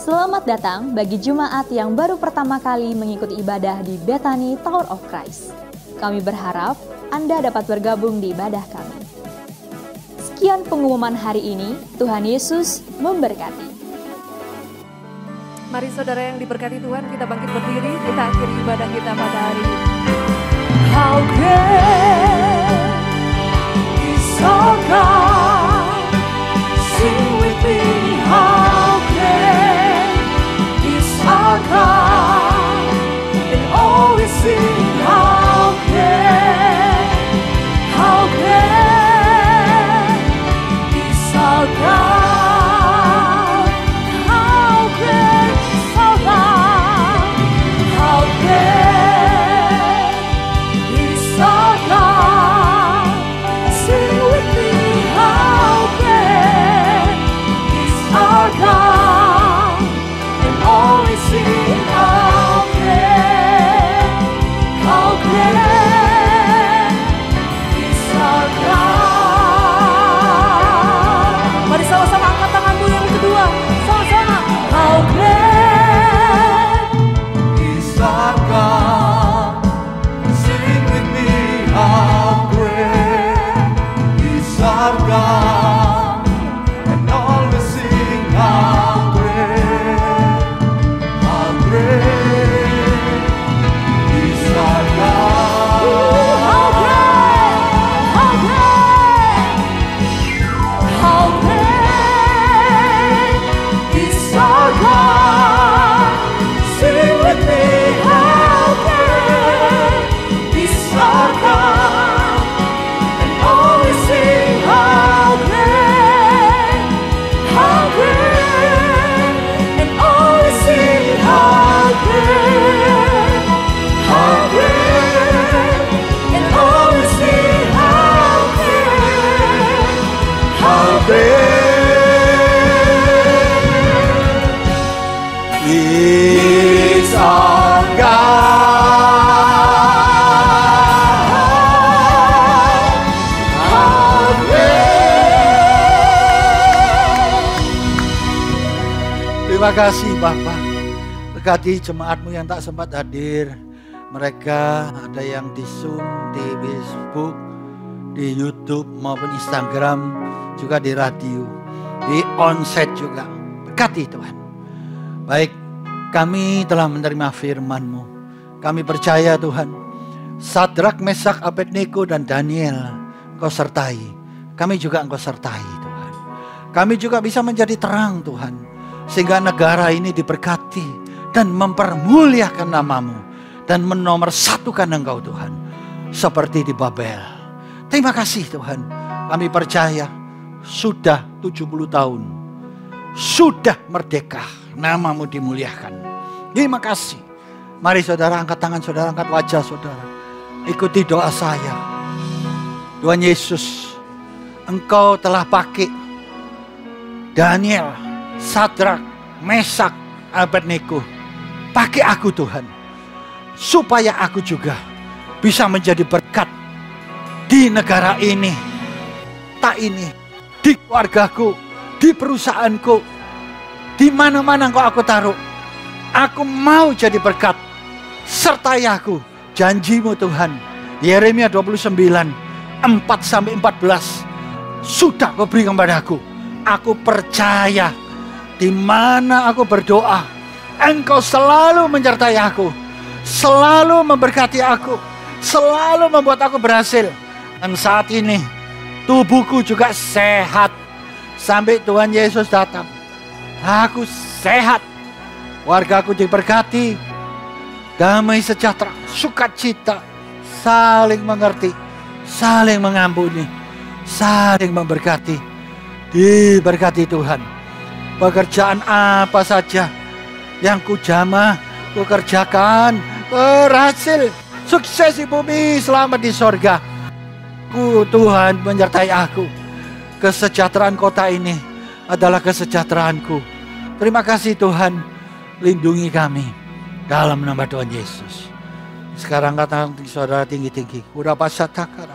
Selamat datang bagi jemaat yang baru pertama kali mengikuti ibadah di Bethany Tower of Christ. Kami berharap Anda dapat bergabung di ibadah kami. Sekian pengumuman hari ini, Tuhan Yesus memberkati. Mari saudara yang diberkati Tuhan, kita bangkit berdiri, kita akhiri ibadah kita pada hari ini. How great is our God? Sing with me, how great is our God? And always sing, how great kasih Bapa. Berkati jemaat-Mu yang tak sempat hadir. Mereka ada yang di Zoom, di Facebook, di YouTube maupun Instagram, juga di radio, di onsite juga. Berkati Tuhan. Baik, kami telah menerima firman-Mu. Kami percaya Tuhan, Sadrak, Mesak, Abednego dan Daniel Engkau sertai. Kami juga Engkau sertai Tuhan. Kami juga bisa menjadi terang Tuhan, sehingga negara ini diberkati dan mempermuliakan nama-Mu dan menomorsatukan Engkau Tuhan, seperti di Babel. Terima kasih Tuhan. Kami percaya sudah 70 tahun, sudah merdeka, nama-Mu dimuliakan. Terima kasih. Mari saudara angkat tangan saudara, angkat wajah saudara. Ikuti doa saya. Tuhan Yesus, Engkau telah pakai Daniel, Sadrak, Mesak, Abednego. Pakai aku Tuhan, supaya aku juga bisa menjadi berkat di negara ini, tak ini, di keluargaku, di perusahaanku, di mana-mana Engkau aku taruh. Aku mau jadi berkat. Sertai aku. Janji-Mu Tuhan. Yeremia 29, 4-14. Sudah Kau beri kepadaku. Aku percaya di mana aku berdoa, Engkau selalu menyertai aku. Selalu memberkati aku. Selalu membuat aku berhasil. Dan saat ini tubuhku juga sehat. Sampai Tuhan Yesus datang. Aku sehat. Wargaku diberkati. Damai sejahtera, sukacita, saling mengerti, saling mengampuni, saling memberkati. Diberkati Tuhan. Pekerjaan apa saja yang ku jamah, ku kerjakan, berhasil, sukses di bumi, selamat di sorga. Tuhan menyertai aku. Kesejahteraan kota ini adalah kesejahteraanku. Terima kasih Tuhan, lindungi kami dalam nama Tuhan Yesus. Sekarang kata saudara tinggi-tinggi. Udah pasataka,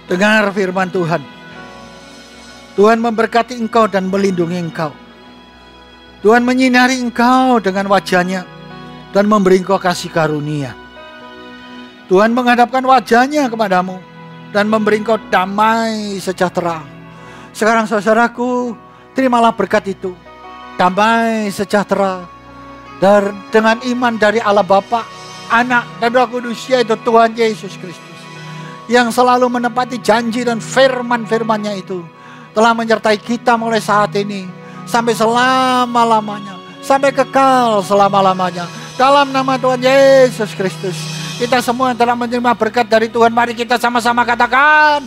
dengar firman Tuhan. Tuhan memberkati engkau dan melindungi engkau. Tuhan menyinari engkau dengan wajahnya dan memberi engkau kasih karunia. Tuhan menghadapkan wajahnya kepadamu dan memberi engkau damai sejahtera. Sekarang saudaraku, terimalah berkat itu. Damai sejahtera dan dengan iman dari Allah Bapa, Anak dan Roh Kudus, yaitu Tuhan Yesus Kristus, yang selalu menepati janji dan firman-firman-Nya itu telah menyertai kita mulai saat ini sampai selama-lamanya, sampai kekal selama-lamanya. Dalam nama Tuhan Yesus Kristus, kita semua yang telah menerima berkat dari Tuhan, mari kita sama-sama katakan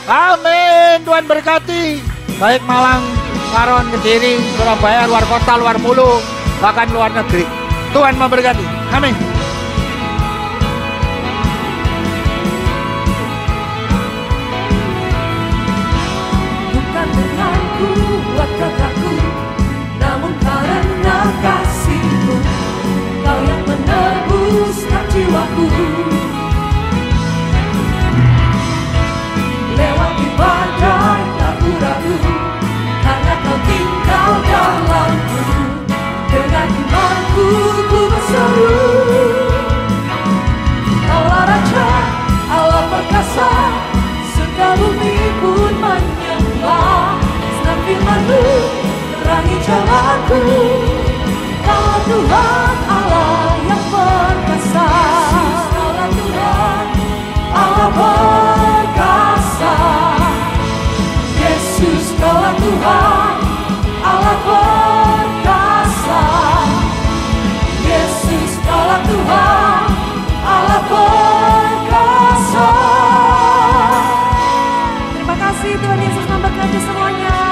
amin. Tuhan berkati. Baik Malang, Maron, Kediri, Surabaya, luar kota, luar mulu, bahkan luar negeri. Tuhan memberkati. Amin. Bukan dengan kuat kataku, namun karena kasih-Mu, Kau yang menebuskan jiwaku. Lewati badai tak ragu, karena Kau tinggal dalamku. Dengan imanku ku berseru, Allah Raja, Allah perkasa, surga bumi pun menyembah. Senang firman-Mu terangi jalanku. Kau Tuhan Allah yang perkasa. Kaulah Tuhan Allah perkasa. Yesus, Kaulah Tuhan Allah perkasa. Yesus, Kaulah Tuhan Allah perkasa. Terima kasih Tuhan Yesus memberkati semuanya.